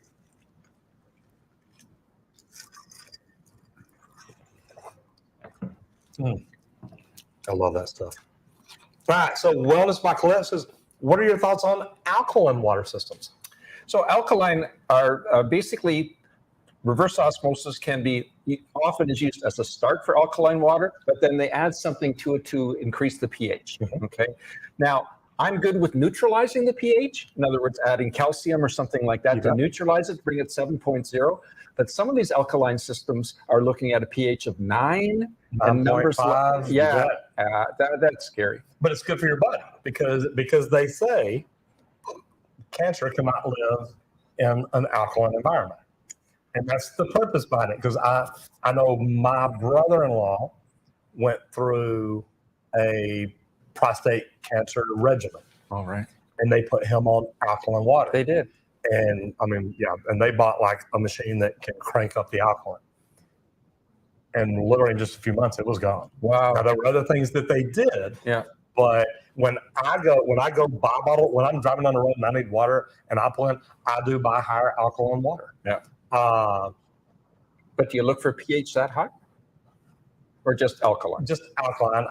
I love that stuff. All right, so Wellness by Colette says, what are your thoughts on alkaline water systems? So alkaline are basically reverse osmosis can be often is used as a start for alkaline water, but then they add something to it to increase the pH. Okay. Now, I'm good with neutralizing the pH. In other words, adding calcium or something like that to neutralize it, bring it 7.0. But some of these alkaline systems are looking at a pH of 9 and numbers 5. That's scary. But it's good for your body because they say cancer cannot live in an alkaline environment. And that's the purpose behind it. Because I know my brother-in-law went through a prostate cancer regimen. All right. And they put him on alkaline water. They did. And and they bought like a machine that can crank up the alkaline. And literally in just a few months, it was gone. Wow. Now, there were other things that they did. Yeah. But when I go buy a bottle, when I'm driving down the road and I need water and I pull in, I do buy higher alkaline water. Yeah. But do you look for pH that high? Or just alkaline? Just alkaline.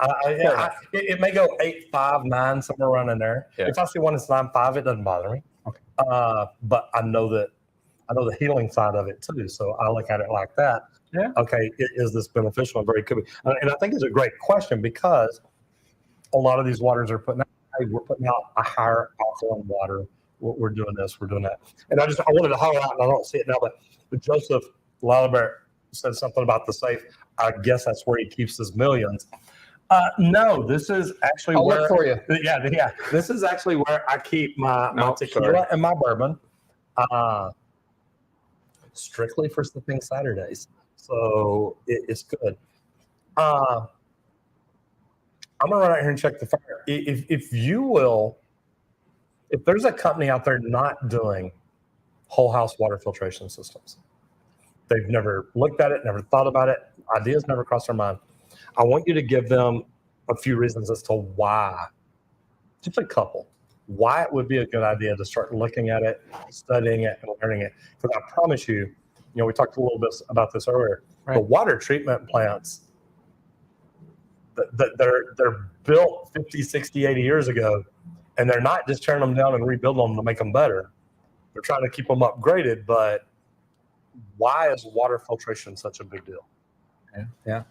It may go 8.5, 9, somewhere around in there. Yeah. If I see one that's 9.5, it doesn't bother me. Okay. But I know the healing side of it too. So I look at it like that. Yeah. Okay, is this beneficial? And very could be. And I think it's a great question because a lot of these waters are putting out, hey, we're putting out a higher alkaline water. We're doing this, we're doing that. And I wanted to holler out, and I don't see it now, but Joseph Lalibert said something about the safe. I guess that's where he keeps his millions. No, this is actually I'll where. look for you. Yeah. This is actually where I keep my tequila sorry. and my bourbon. Strictly for sipping Saturdays. So it's good. I'm gonna run out here and check the fire. If you will, if there's a company out there not doing whole house water filtration systems, they've never looked at it, never thought about it, ideas never crossed their mind. I want you to give them a few reasons as to why, just a couple, why it would be a good idea to start looking at it, studying it, and learning it. Because I promise you, we talked a little bit about this earlier. Right. The water treatment plants, they're built 50, 60, 80 years ago, and they're not just tearing them down and rebuilding them to make them better. They're trying to keep them upgraded, but why is water filtration such a big deal? Yeah.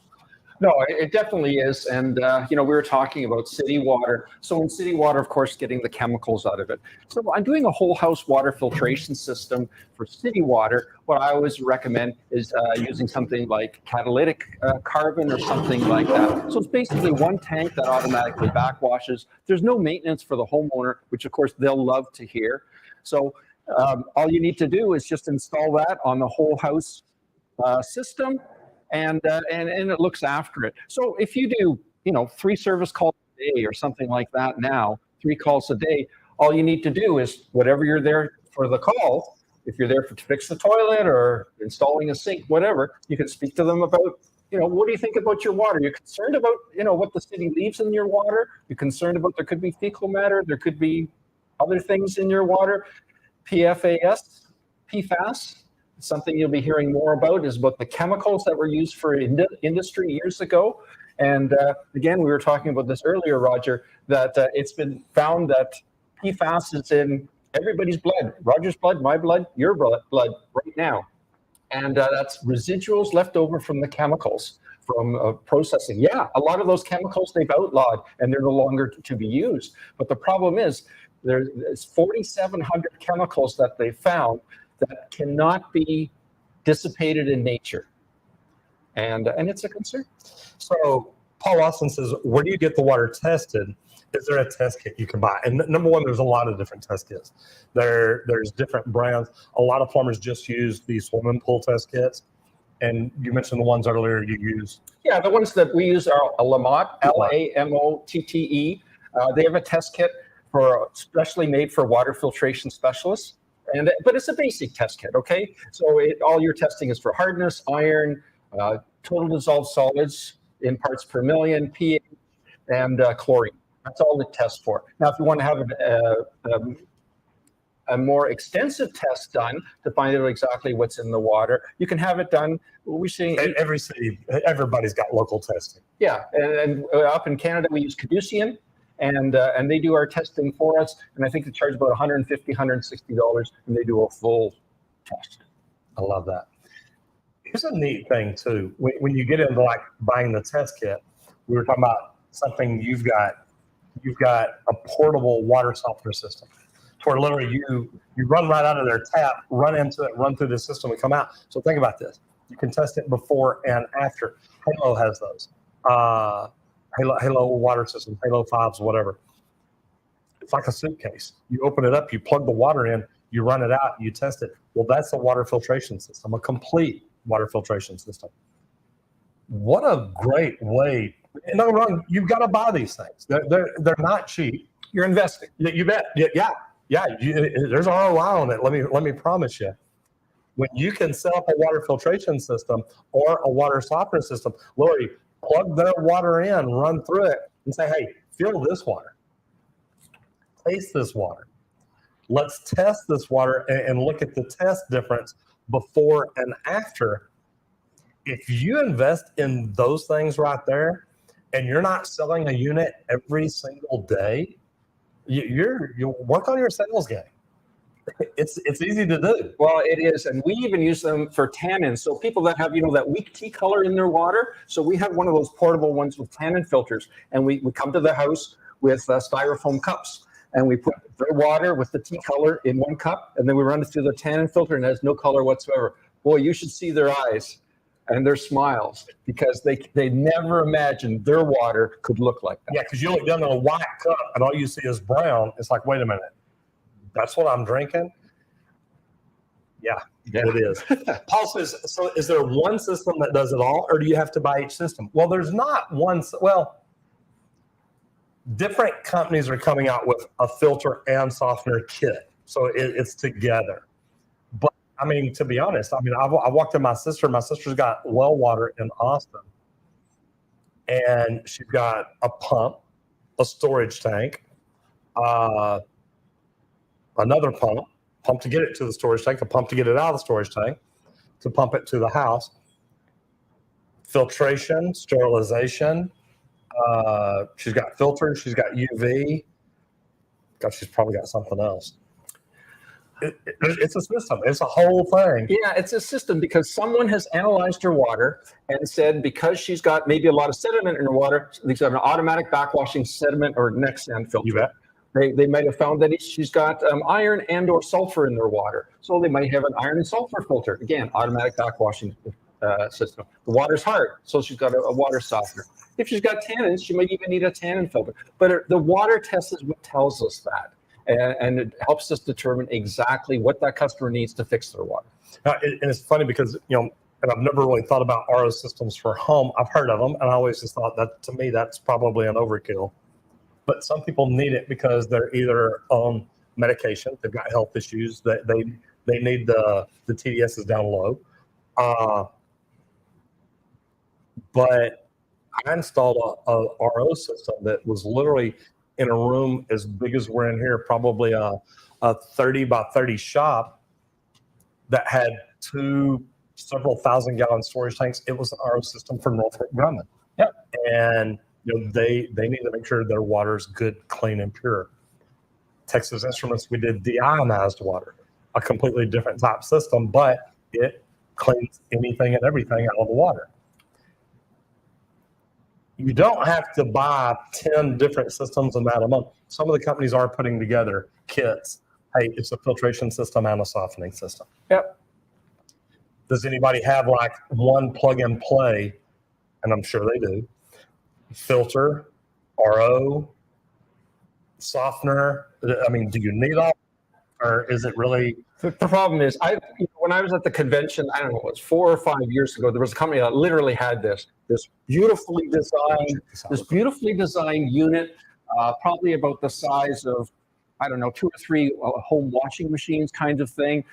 No, it definitely is. And, we were talking about city water. So in city water, of course, getting the chemicals out of it. So I'm doing a whole house water filtration system for city water. What I always recommend is using something like catalytic carbon or something like that. So it's basically one tank that automatically backwashes. There's no maintenance for the homeowner, which of course they'll love to hear. So all you need to do is just install that on the whole house system. And it looks after it. So if you do, 3 service calls a day or something like that now, 3 calls a day, all you need to do is whatever you're there for the call, if you're there to fix the toilet or installing a sink, whatever, you can speak to them about, what do you think about your water? You're concerned about, what the city leaves in your water. You're concerned about there could be fecal matter. There could be other things in your water. PFAS, something you'll be hearing more about is about the chemicals that were used for industry years ago. And again, we were talking about this earlier, Roger, that it's been found that PFAS is in everybody's blood, Roger's blood, my blood, your blood right now. And that's residuals left over from the chemicals from processing. Yeah, a lot of those chemicals they've outlawed and they're no longer to be used. But the problem is there's 4,700 chemicals that they found that cannot be dissipated in nature. And it's a concern. So Paul Austin says, where do you get the water tested? Is there a test kit you can buy? And number one, there's a lot of different test kits. There's different brands. A lot of plumbers just use the swimming pool test kits. And you mentioned the ones earlier you use. Yeah, the ones that we use are Lamotte, Lamotte. They have a test kit especially made for water filtration specialists. But it's a basic test kit, okay? So all your testing is for hardness, iron, total dissolved solids in parts per million, pH, and chlorine. That's all it tests for. Now, if you want to have a more extensive test done to find out exactly what's in the water, you can have it done. We're saying every city, everybody's got local testing. Yeah, and up in Canada, we use Caducean. And they do our testing for us, and I think they charge about $150, $160, and they do a full test. I love that. Here's a neat thing too. When you get into like buying the test kit, we were talking about something you've got a portable water softener system, where literally you run right out of their tap, run into it, run through the system, and come out. So think about this: you can test it before and after. Halo has those. Halo water system, Halo 5s, whatever. It's like a suitcase. You open it up, you plug the water in, you run it out, you test it. Well, that's a water filtration system, a complete water filtration system. What a great way. No, wrong. You've got to buy these things. They're not cheap. You're investing. You bet. Yeah. There's ROI on it. Let me promise you. When you can set up a water filtration system or a water softener system, Lori, plug their water in, run through it, and say, hey, feel this water. Taste this water. Let's test this water and look at the test difference before and after. If you invest in those things right there, and you're not selling a unit every single day, you work on your sales game. It's easy to do. Well, it is, and we even use them for tannins. So people that have, that weak tea color in their water, so we have one of those portable ones with tannin filters, and we come to the house with styrofoam cups, and we put their water with the tea color in one cup, and then we run it through the tannin filter, and it has no color whatsoever. Boy, you should see their eyes and their smiles, because they never imagined their water could look like that. Yeah, because you look down at a white cup and all you see is brown. It's like, wait a minute, that's what I'm drinking? Yeah, it is. Paul says, so is there one system that does it all, or do you have to buy each system? Well, there's not one. Well, different companies are coming out with a filter and softener kit, so it's together. But I mean, to be honest, I walked in my sister. My sister's got well water in Austin, and she's got a pump, a storage tank, another pump to get it to the storage tank, a pump to get it out of the storage tank, to pump it to the house, filtration, sterilization. She's got filters. She's got UV. God, she's probably got something else. It's a system. It's a whole thing. Yeah, it's a system, because someone has analyzed her water and said, because she's got maybe a lot of sediment in her water, she's got an automatic backwashing sediment or next sand filter. You bet. They might have found that she's got iron and or sulfur in their water. So they might have an iron and sulfur filter. Again, automatic backwashing system. The water's hard, so she's got a water softener. If she's got tannins, she might even need a tannin filter. But the water test is what tells us that. And it helps us determine exactly what that customer needs to fix their water. And it's funny because, and I've never really thought about RO systems for home. I've heard of them, and I always just thought that, to me, that's probably an overkill. But some people need it because they're either on medication, they've got health issues, that they need the TDS is down low. But I installed a RO system that was literally in a room as big as we're in here, probably a 30 by 30 shop that had two several thousand gallon storage tanks. It was an RO system for Northrop Grumman. Yep. And they need to make sure their water is good, clean, and pure. Texas Instruments, we did deionized water, a completely different type system, but it cleans anything and everything out of the water. You don't have to buy 10 different systems and add them up. Some of the companies are putting together kits. Hey, it's a filtration system and a softening system. Yep. Does anybody have like one plug and play? And I'm sure they do. Filter, RO, softener. I mean, do you need all, or is it really? The problem is, when I was at the convention, I don't know, it was 4 or 5 years ago, there was a company that literally had this beautifully designed unit, probably about the size of, I don't know, 2 or 3 home washing machines kind of thing.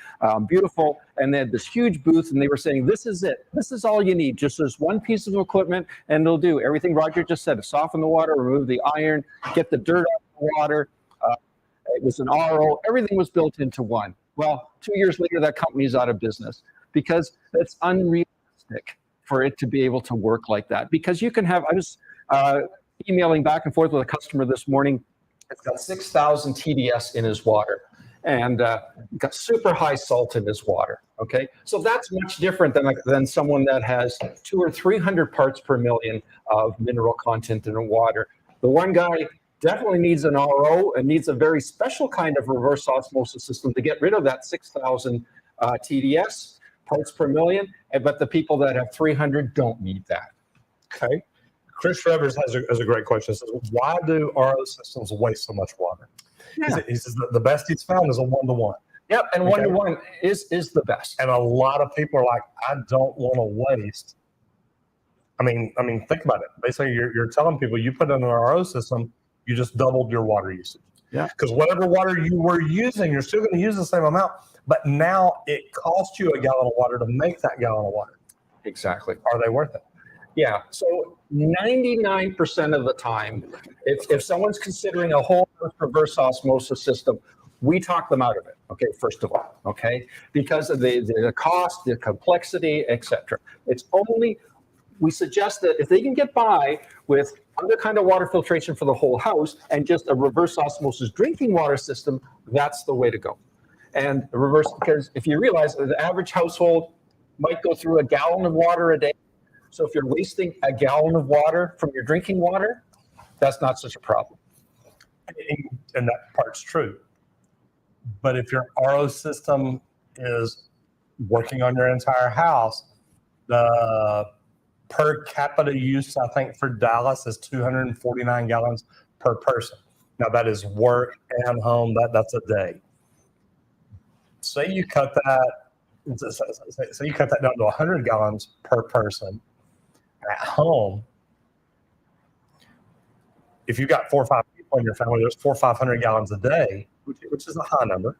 Beautiful. And they had this huge booth, and they were saying, this is it. This is all you need. Just this one piece of equipment, and they'll do everything Roger just said: to soften the water, remove the iron, get the dirt out of the water. It was an RO. Everything was built into one. Well, 2 years later, that company's out of business because it's unrealistic for it to be able to work like that. Because you can have, I was emailing back and forth with a customer this morning. It's got 6,000 TDS in his water, and got super high salt in his water. Okay, so that's much different than someone that has 200 or 300 parts per million of mineral content in the water. The one guy definitely needs an RO and needs a very special kind of reverse osmosis system to get rid of that 6,000 TDS parts per million. But the people that have 300 don't need that. Okay. Chris Revers has a great question. He says, why do RO systems waste so much water? Yeah. He says the best he's found is a 1-to-1. Yep, and 1-to-1 is the best. And a lot of people are like, I don't want to waste. I mean, think about it. Basically, you're telling people you put in an RO system, you just doubled your water usage. Yeah. Because whatever water you were using, you're still going to use the same amount, but now it costs you a gallon of water to make that gallon of water. Exactly. Are they worth it? Yeah. So 99% of the time, if someone's considering a whole reverse osmosis system, we talk them out of it. Okay, first of all, okay, because of the cost, the complexity, etc. It's only, we suggest that if they can get by with other kind of water filtration for the whole house and just a reverse osmosis drinking water system, that's the way to go. And reverse, because if you realize that the average household might go through a gallon of water a day. So if you're wasting a gallon of water from your drinking water, that's not such a problem. And that part's true. But if your RO system is working on your entire house, the per capita use, I think, for Dallas is 249 gallons per person. Now, that is work and home. That's a day. Say you cut that down to 100 gallons per person at home. If you've got 4 or 5 people in your family, there's 400 or 500 gallons a day, which is a high number.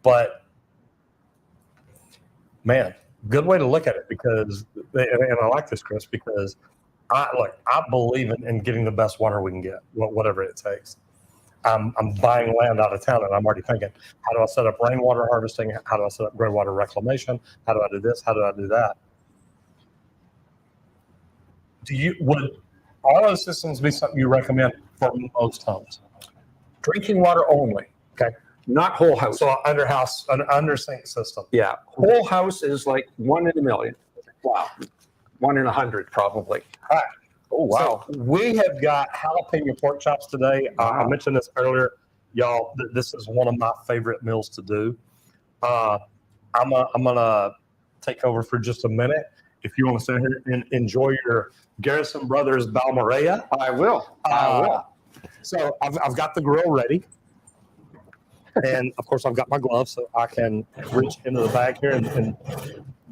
But man, good way to look at it, because, and I like this, Chris, because I believe in getting the best water we can get, whatever it takes. I'm buying land out of town, and I'm already thinking, how do I set up rainwater harvesting? How do I set up gray water reclamation? How do I do this? How do I do that? Would RO systems be something you recommend for most homes? Drinking water only. Okay. Not whole house. So an under sink system. Yeah. Whole house is like 1 in a million. Wow. 1 in 100 probably. All right. Oh, wow. So we have got jalapeno pork chops today. Wow. I mentioned this earlier. Y'all, this is one of my favorite meals to do. I'm gonna take over for just a minute. If you want to sit here and enjoy your Garrison Brothers Balmorea. I will. I will. So I've got the grill ready. And of course, I've got my gloves, so I can reach into the bag here and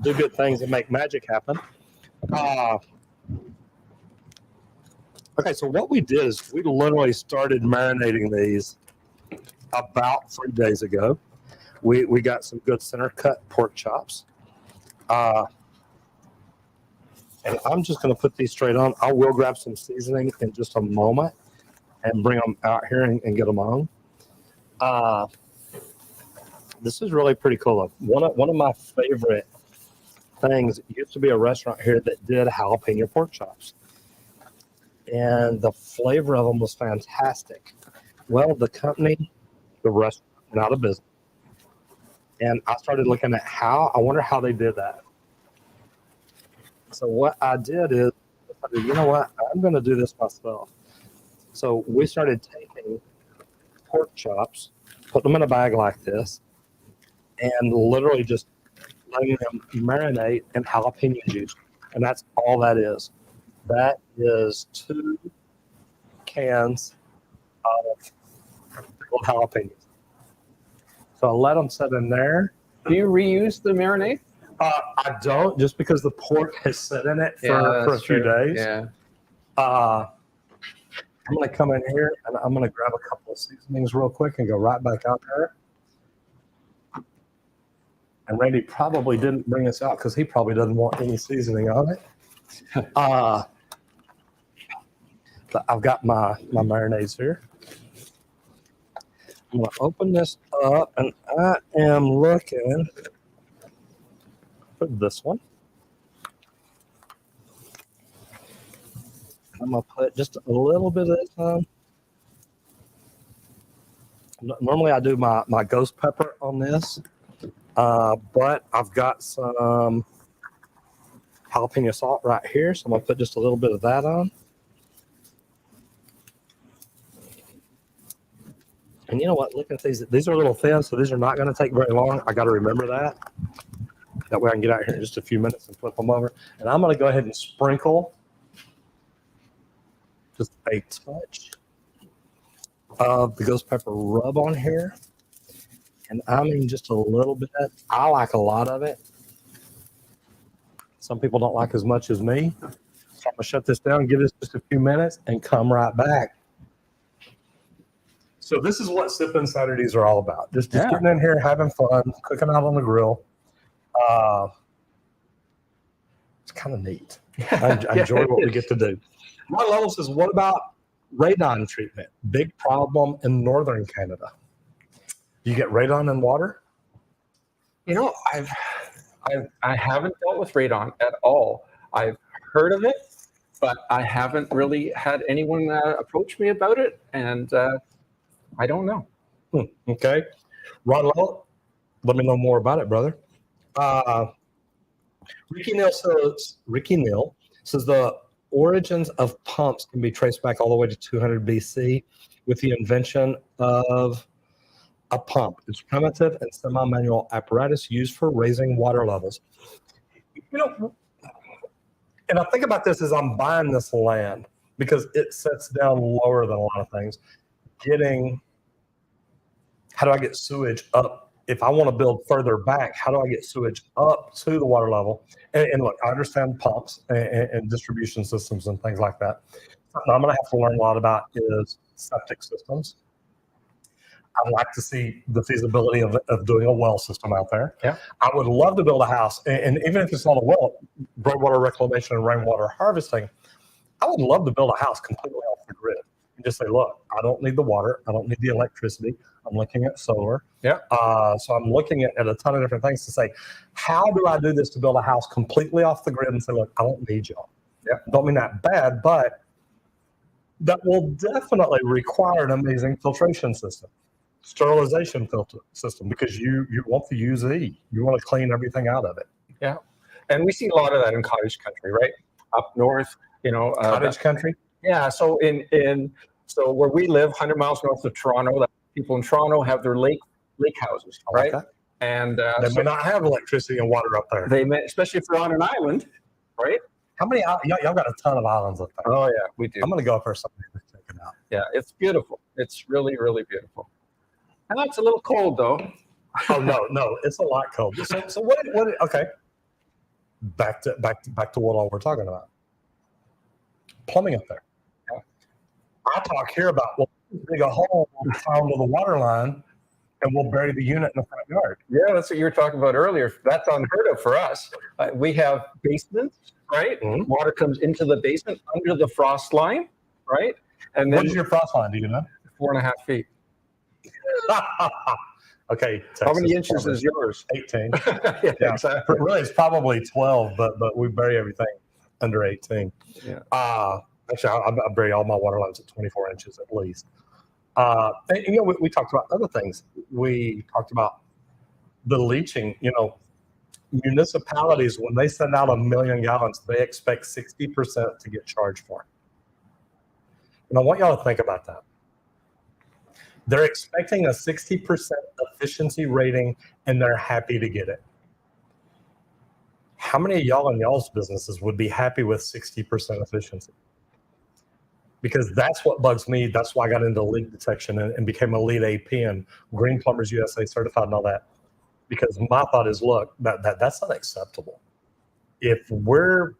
do good things and make magic happen. Okay, so what we did is we literally started marinating these about 3 days ago. We got some good center cut pork chops. And I'm just going to put these straight on. I will grab some seasoning in just a moment and bring them out here and get them on. This is really pretty cool. One of my favorite things, it used to be a restaurant here that did jalapeno pork chops. And the flavor of them was fantastic. Well, the company, the restaurant, went out of business. And I started looking at I wonder how they did that. So what I did is, you know what, I'm going to do this myself. So we started taking pork chops, put them in a bag like this, and literally just letting them marinate in jalapeno juice. And that's all that is. That is 2 cans of pickled jalapenos. So I let them sit in there. Do you reuse the marinade? I don't, just because the pork has sit in it for a few days. Yeah. I'm going to come in here and I'm going to grab a couple of seasonings real quick and go right back out there. And Randy probably didn't bring this out because he probably doesn't want any seasoning on it. But I've got my marinades here. I'm going to open this up, and I am looking for this one. I'm going to put just a little bit of this on. Normally I do my ghost pepper on this, but I've got some jalapeno salt right here, so I'm going to put just a little bit of that on. And you know what? Look at these are a little thin, so these are not going to take very long. I got to remember that. That way I can get out here in just a few minutes and flip them over. And I'm going to go ahead and sprinkle just a touch of the ghost pepper rub on here. And I mean just a little bit. I like a lot of it. Some people don't like as much as me. So I'm going to shut this down, give this just a few minutes, and come right back. So this is what Sippin' Saturdays are all about. Just getting in here, having fun, cooking out on the grill. It's kind of neat. I enjoy what we get to do. My level says, what about radon treatment? Big problem in northern Canada. You get radon in water? You know, I haven't dealt with radon at all. I've heard of it, but I haven't really had anyone approach me about it, and I don't know. Okay. Ron Lowe, let me know more about it, brother. Ricky Neal says the origins of pumps can be traced back all the way to 200 BC with the invention of a pump. It's primitive and semi-manual apparatus used for raising water levels. You know, and I think about this as I'm buying this land because it sets down lower than a lot of things. How do I get sewage up? If I want to build further back, how do I get sewage up to the water level? And look, I understand pumps and distribution systems and things like that. Something I'm going to have to learn a lot about is septic systems. I'd like to see the feasibility of doing a well system out there. Yeah. I would love to build a house, and even if it's not a well, groundwater reclamation and rainwater harvesting, I would love to build a house completely off the grid and just say, look, I don't need the water, I don't need the electricity. I'm looking at solar. Yeah. So I'm looking at a ton of different things to say, how do I do this to build a house completely off the grid and say, look, I don't need y'all. Yeah. Don't mean that bad, but that will definitely require an amazing filtration system, sterilization filter system, because you want the UZ. You want to clean everything out of it. Yeah. And we see a lot of that in cottage country, right? Up north, Cottage country? Yeah. So so where we live, 100 miles north of Toronto, people in Toronto have their lake houses, right? Okay. And They may not have electricity and water up there. they may, especially if they're on an island, right? How many? Y'all got a ton of islands up there. Oh yeah, we do. I'm going to go up there someday to check it out. Yeah, it's beautiful. It's really, really beautiful. And it's a little cold though. Oh no, it's a lot cold. So what? Okay. Back to what all we're talking about. Plumbing up there. Yeah. I talk here about, well, dig a hole down to the water line and we'll bury the unit in the front yard. Yeah, that's what you were talking about earlier. That's unheard of for us. We have basements, right? Mm-hmm. Water comes into the basement under the frost line, right? And then What is your frost line? Do you know? 4.5 feet. Okay. Texas, How many inches is yours? 18. Yeah, Yeah. exactly. Really, it's probably 12, but we bury everything under 18. Yeah. Actually, I bury all my water lines at 24 inches at least. And, we talked about other things. We talked about the leaching. Municipalities, when they send out 1 million gallons, they expect 60% to get charged for it. And I want y'all to think about that. They're expecting a 60% efficiency rating, and they're happy to get it. How many of y'all in y'all's businesses would be happy with 60% efficiency? Because that's what bugs me. That's why I got into leak detection and became a lead AP and Green Plumbers USA certified and all that. Because my thought is, look, that's unacceptable. If we're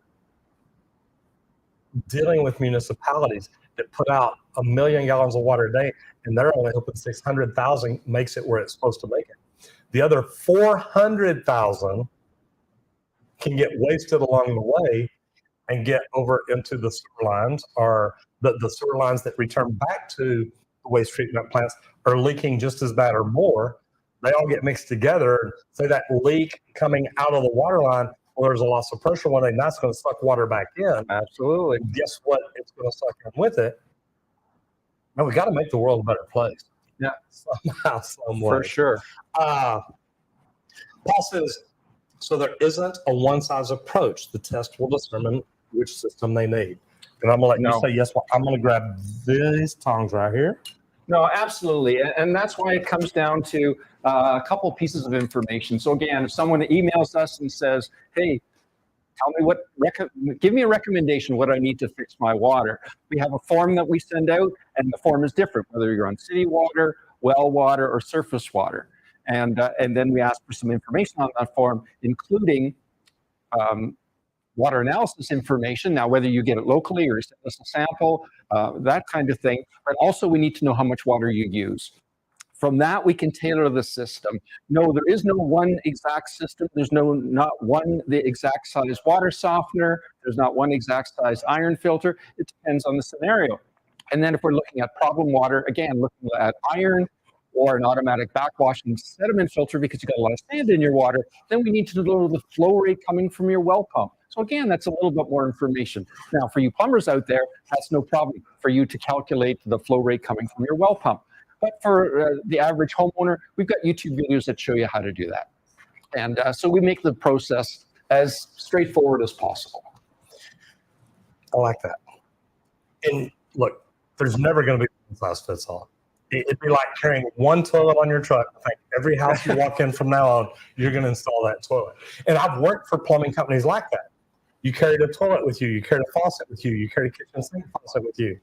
dealing with municipalities that put out 1 million gallons of water a day, and they're only hoping 600,000 makes it where it's supposed to make it. The other 400,000 can get wasted along the way and get over into the sewer lines, or the sewer lines that return back to the waste treatment plants are leaking just as bad or more. They all get mixed together. So that leak coming out of the water line, well, there's a loss of pressure one day, and that's going to suck water back in. Absolutely. Guess what? It's going to suck in with it. No, we got to make the world a better place. Yeah. Somehow, some way. For sure. Paul says, so there isn't a one-size approach. The test will determine which system they need. And I'm going to let you say yes. Well, I'm going to grab these tongs right here. No, absolutely. And that's why it comes down to a couple pieces of information. So again, if someone emails us and says, hey, tell me give me a recommendation what I need to fix my water. We have a form that we send out, and the form is different, whether you're on city water, well water, or surface water. And then we ask for some information on that form, including water analysis information. Now, whether you get it locally or send us a sample, that kind of thing. But also we need to know how much water you use. From that, we can tailor the system. No, there is no one exact system. There's not one the exact size water softener. There's not one exact size iron filter. It depends on the scenario. And then if we're looking at problem water, again, looking at iron or an automatic backwashing sediment filter because you got a lot of sand in your water, then we need to know the flow rate coming from your well pump. So again, that's a little bit more information. Now, for you plumbers out there, that's no problem for you to calculate the flow rate coming from your well pump. But for the average homeowner, we've got YouTube videos that show you how to do that. And so we make the process as straightforward as possible. I like that. And look, there's never going to be one size fits all. It'd be like carrying one toilet on your truck. I think every house you walk in from now on, you're going to install that toilet. And I've worked for plumbing companies like that. You carried a toilet with you. You carried a faucet with you. You carried a kitchen sink faucet with you.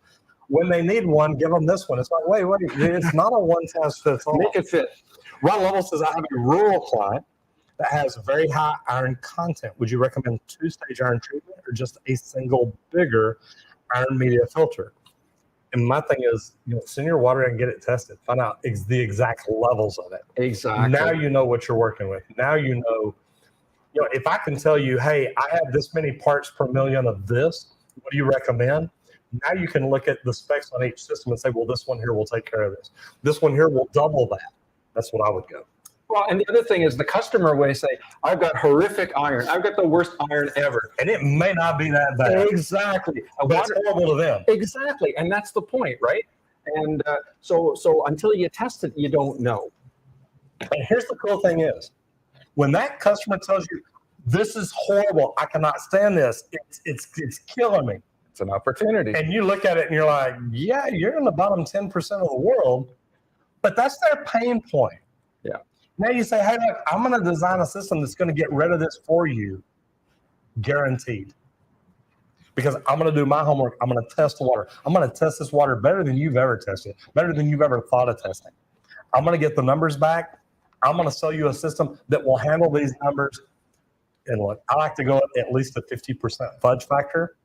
When they need one, give them this one. It's like, wait, it's not a one size fits all. Make it fit. Ron Lovell says, I have a rural client that has very high iron content. Would you recommend 2-stage iron treatment or just a single bigger iron media filter? And my thing is, send your water and get it tested. Find out the exact levels of it. Exactly. Now you know what you're working with. Now you know, if I can tell you, hey, I have this many parts per million of this, what do you recommend? Now you can look at the specs on each system and say, well, this one here will take care of this. This one here will double that. That's what I would go. Well, and the other thing is the customer may say, I've got horrific iron. I've got the worst iron ever. And it may not be that bad. Exactly. But it's horrible to them. Exactly. And that's the point, right? And so until you test it, you don't know. And here's the cool thing is, when that customer tells you, this is horrible, I cannot stand this, it's killing me. It's an opportunity. And you look at it and you're like, yeah, you're in the bottom 10% of the world, but that's their pain point. Yeah. Now you say, hey, look, I'm going to design a system that's going to get rid of this for you, guaranteed. Because I'm going to do my homework. I'm going to test the water. I'm going to test this water better than you've ever tested, better than you've ever thought of testing. I'm going to get the numbers back. I'm going to sell you a system that will handle these numbers. And look, I like to go at least a 50% fudge factor,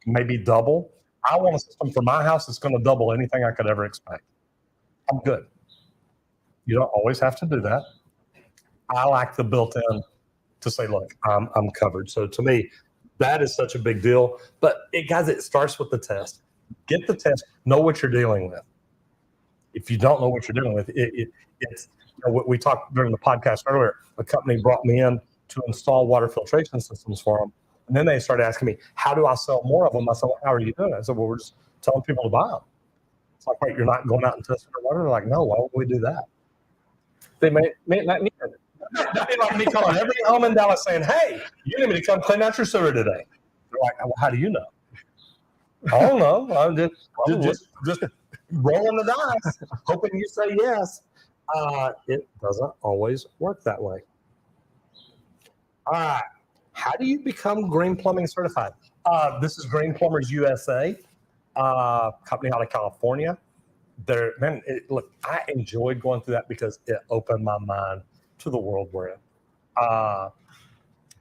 maybe double. I want a system for my house that's going to double anything I could ever expect. I'm good. You don't always have to do that. I like the built-in to say, look, I'm covered. So to me, that is such a big deal. But guys, it starts with the test. Get the test. Know what you're dealing with. If you don't know what you're dealing with, it's what we talked during the podcast earlier. A company brought me in to install water filtration systems for them. And then they started asking me, how do I sell more of them? I said, well, how are you doing it? I said, well, we're just telling people to buy them. It's like, wait, you're not going out and testing their water? They're like, no, why would we do that? They may not need it. That'd be like me calling every home in Dallas saying, hey, you need me to come clean out your sewer today. They're like, well, how do you know? I don't know. I'm just rolling the dice, hoping you say yes. It doesn't always work that way. All right. How do you become Green Plumbing certified? This is Green Plumbers USA, company out of California. Look, I enjoyed going through that because it opened my mind to the world we're in.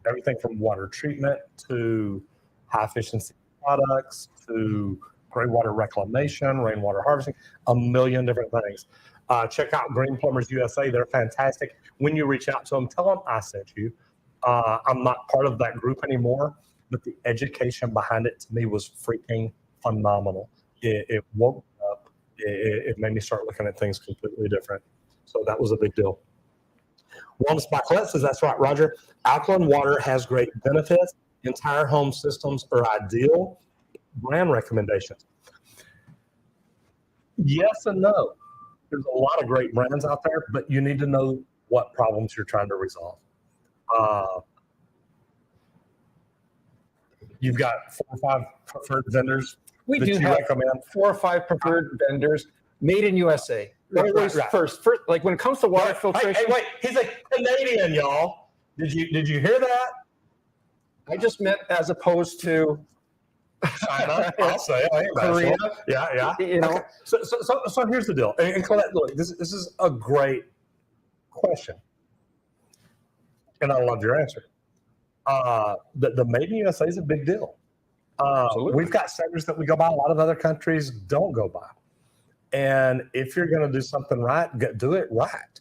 Everything from water treatment to high efficiency products to gray water reclamation, rainwater harvesting, a million different things. Check out Green Plumbers USA. They're fantastic. When you reach out to them, tell them I sent you. I'm not part of that group anymore, but the education behind it to me was freaking phenomenal. It woke me up. It made me start looking at things completely different. So that was a big deal. Wellness by Colette says, that's right, Roger. Alkaline water has great benefits. Entire home systems are ideal. Brand recommendations. Yes and no. There's a lot of great brands out there, but you need to know what problems you're trying to resolve. You've got 4 or 5 preferred vendors. We do have recommend 4 or 5 preferred vendors made in USA. Right. First, like when it comes to water filtration. Hey, wait, he's a Canadian, y'all. Did you hear that? I just meant as opposed to China. I'll say it. Korea. Yeah. You know. Okay. So here's the deal. And Colette, look, this is a great question, and I love your answer. The Made in USA is a big deal. We've got standards that we go by. A lot of other countries don't go by. And if you're going to do something right, do it right.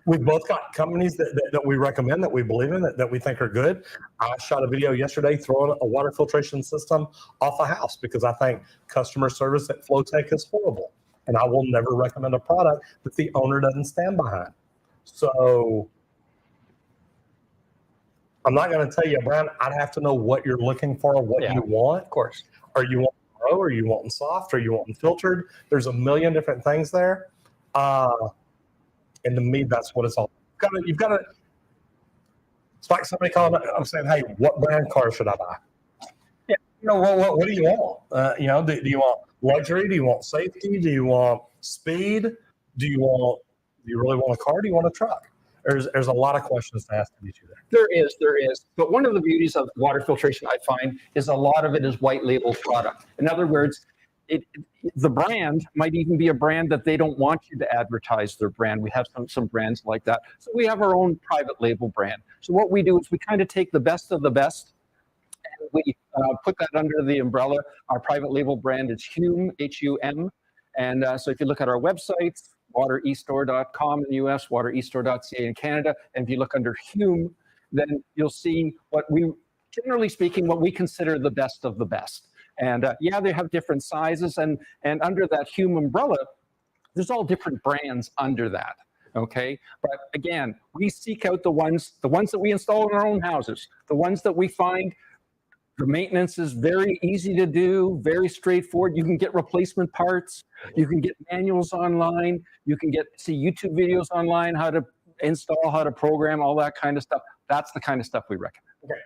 We've both got companies that we recommend, that we believe in, that we think are good. I shot a video yesterday throwing a water filtration system off a house because I think customer service at Flowtech is horrible. And I will never recommend a product that the owner doesn't stand behind. So I'm not going to tell you, Brian, I'd have to know what you're looking for, what you want. Of course. Or you want RO? Are you wanting soft? Are you wanting filtered? There's a million different things there. And to me, that's what it's all. You've got to. It's like somebody calling. I'm saying, hey, what brand car should I buy? Yeah, what do you want? Do you want luxury? Do you want safety? Do you want speed? Do you really want a car? Do you want a truck? There's a lot of questions to ask to get you there. There is. But one of the beauties of water filtration, I find, is a lot of it is white label product. In other words, the brand might even be a brand that they don't want you to advertise their brand. We have some brands like that. So we have our own private label brand. So what we do is we kind of take the best of the best, and we put that under the umbrella. Our private label brand is Hume, H-U-M. And so if you look at our websites, waterestore.com in the US, waterestore.ca in Canada, and if you look under Hume, then you'll see generally speaking, what we consider the best of the best. And they have different sizes, and under that Hume umbrella, there's all different brands under that. Okay, but again, we seek out the ones that we install in our own houses, the ones that we find the maintenance is very easy to do, very straightforward. You can get replacement parts, you can get manuals online, you can see YouTube videos online, how to install, how to program, all that kind of stuff. That's the kind of stuff we recommend. Okay.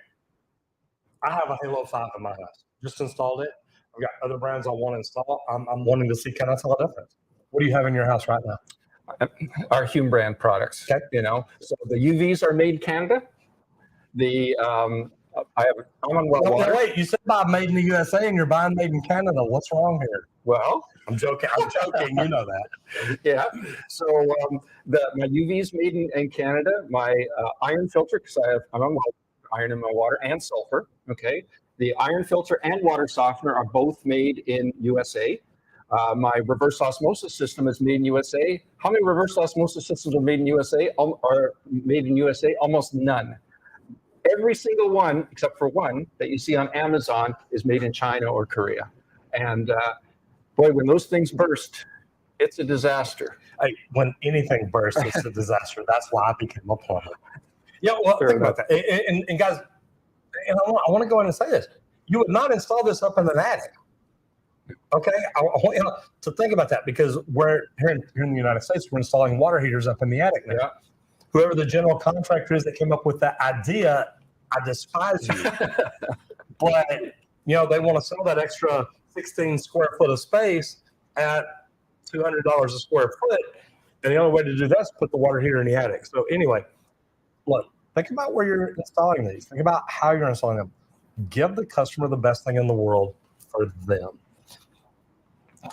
I have a Halo 5 in my house. Just installed it. I've got other brands I want to install. I'm wanting to see, can I tell a difference? What do you have in your house right now? Our Hume brand products. Okay. So the UVs are made in Canada. I'm on well water. Wait, you said buy made in the USA and you're buying made in Canada. What's wrong here? Well, I'm joking. You know that. Yeah. So my UVs made in Canada. My iron filter, because I'm on iron in my water and sulfur. Okay. The iron filter and water softener are both made in USA. My reverse osmosis system is made in USA. How many reverse osmosis systems are made in USA? Almost none. Every single one, except for one that you see on Amazon, is made in China or Korea. And boy, when those things burst, it's a disaster. When anything bursts, it's a disaster. That's why I became a plumber. Yeah, well, think about that. And guys, and I want to go in and say this. You would not install this up in an attic. Okay, I want you to think about that, because we're here in the United States, we're installing water heaters up in the attic now. Yeah. Whoever the general contractor is that came up with that idea, I despise you. But they want to sell that extra 16 square foot of space at $200 a square foot, and the only way to do that is put the water heater in the attic. So anyway, look, think about where you're installing these. Think about how you're installing them. Give the customer the best thing in the world for them.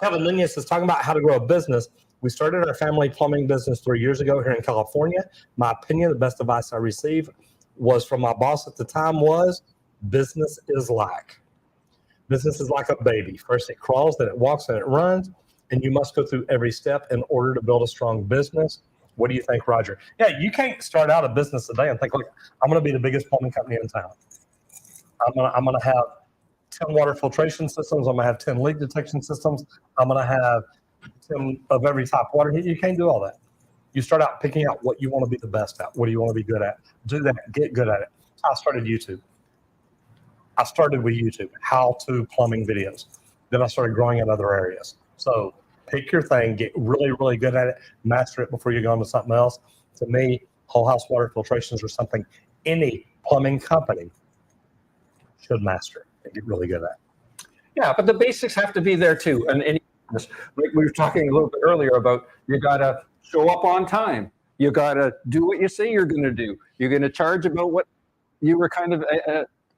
Kevin Nunez is talking about how to grow a business. We started our family plumbing business 3 years ago here in California. My opinion, the best advice I received was from my boss at the time was, business is like a baby. First it crawls, then it walks, and it runs, and you must go through every step in order to build a strong business. What do you think, Roger? Yeah, you can't start out a business today and think, look, I'm going to be the biggest plumbing company in town. I'm going to have 10 water filtration systems. I'm going to have 10 leak detection systems. I'm going to have 10 of every type of water. You can't do all that. You start out picking out what you want to be the best at. What do you want to be good at? Do that. Get good at it. I started YouTube. I started with YouTube, how-to plumbing videos. Then I started growing in other areas. So pick your thing, get really, really good at it, master it before you go into something else. To me, whole house water filtrations are something any plumbing company should master and get really good at. Yeah, but the basics have to be there too. And like we were talking a little bit earlier about, you got to show up on time. You got to do what you say you're going to do. You're going to charge about what you were kind of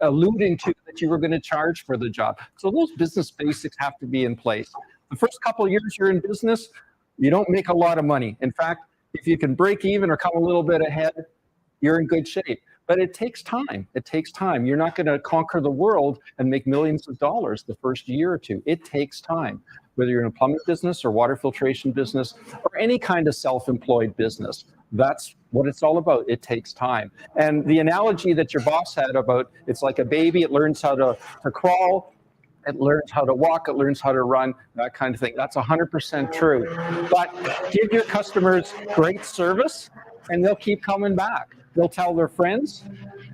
alluding to that you were going to charge for the job. So those business basics have to be in place. The first couple of years you're in business, you don't make a lot of money. In fact, if you can break even or come a little bit ahead, you're in good shape. But it takes time. It takes time. You're not going to conquer the world and make millions of dollars the first year or two. It takes time, whether you're in a plumbing business or water filtration business or any kind of self-employed business. That's what it's all about. It takes time. And the analogy that your boss had about, it's like a baby, it learns how to crawl, it learns how to walk, it learns how to run, that kind of thing. That's 100% true. But give your customers great service and they'll keep coming back. They'll tell their friends,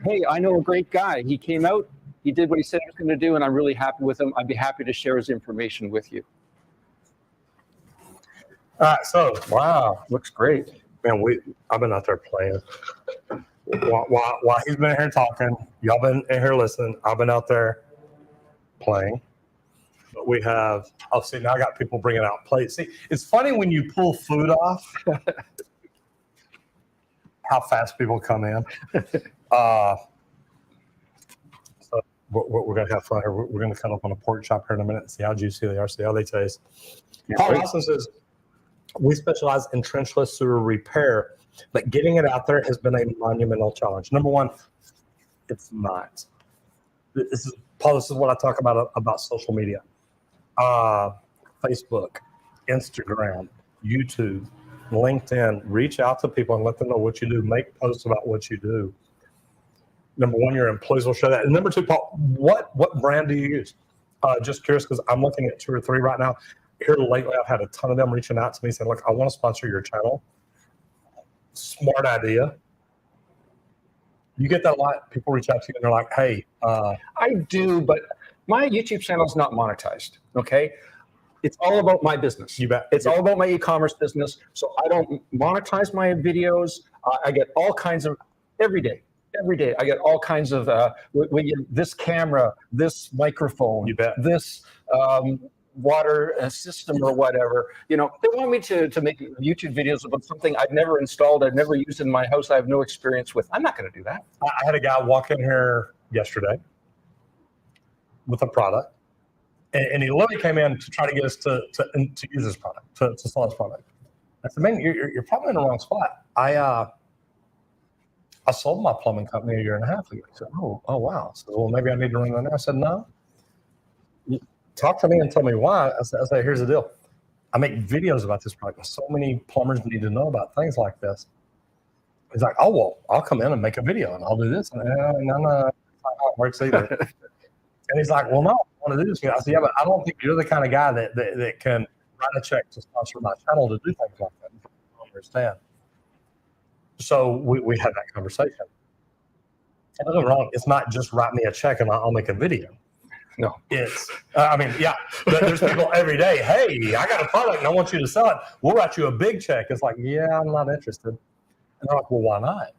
hey, I know a great guy. He came out, He did what he said he was going to do, and I'm really happy with him. I'd be happy to share his information with you. All right, so Wow, looks great. man, I've been out there playing. While he's been in here talking, y'all been in here listening. I've been out there playing. But we have, oh, see, now I got people bringing out plates. See, it's funny when you pull food off, how fast people come in. So we're going to have fun here. We're going to cut up on a pork chop here in a minute and see how juicy they are, see how they taste. Paul also says, we specialize in trenchless sewer repair, but getting it out there has been a monumental challenge. Number one, it's not. Paul, this is what I talk about social media. Facebook, Instagram, YouTube, LinkedIn. Reach out to people and let them know what you do. Make posts about what you do. Number one, your employees will show that. And number two, Paul, what brand do you use? Just curious, because I'm looking at 2 or 3 right now. Here lately, I've had a ton of them reaching out to me saying, look, I want to sponsor your channel. Smart idea. You get that a lot. People reach out to you and they're like, hey. I do, but my YouTube channel is not monetized, okay? It's all about my business. You bet. It's all about my e-commerce business. So I don't monetize my videos. I get all kinds of, every day, I get all kinds of, this camera, this microphone, You bet. this water system or whatever. You know, they want me to make YouTube videos about something I've never installed, I've never used in my house, I have no experience with. I'm not going to do that. I had a guy walk in here yesterday with a product, and he literally came in to try to get us to use his product, to sell his product. I said, man, you're probably in the wrong spot. I sold my plumbing company 1.5 years ago. He said, oh wow. I said, well, maybe I need to run that now. I said, no. Talk to me and tell me why. I said, here's the deal. I make videos about this product. So many plumbers need to know about things like this. He's like, oh, well, I'll come in and make a video and I'll do this. And no, that's not how it works either. And he's like, well, no, I want to do this. I said, yeah, but I don't think you're the kind of guy that can write a check to sponsor my channel to do things like that. I don't understand. So we had that conversation. And don't get me wrong, it's not just write me a check and I'll make a video. No, it's, yeah, there's people every day, hey, I got a product and I want you to sell it. We'll write you a big check. It's like, yeah, I'm not interested. And they're like, well, why not?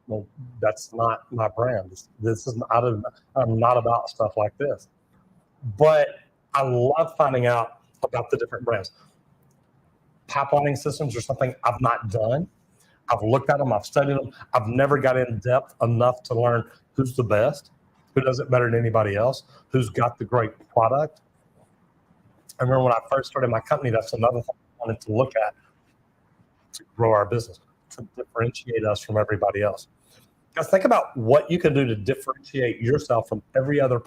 Well, that's not my brand. This is I'm not about stuff like this. But I love finding out about the different brands. Pipelining systems are something I've not done. I've looked at them, I've studied them. I've never got in depth enough to learn who's the best, who does it better than anybody else, who's got the great product. I remember when I first started my company, that's another thing I wanted to look at to grow our business, to differentiate us from everybody else. Guys, think about what you can do to differentiate yourself from every other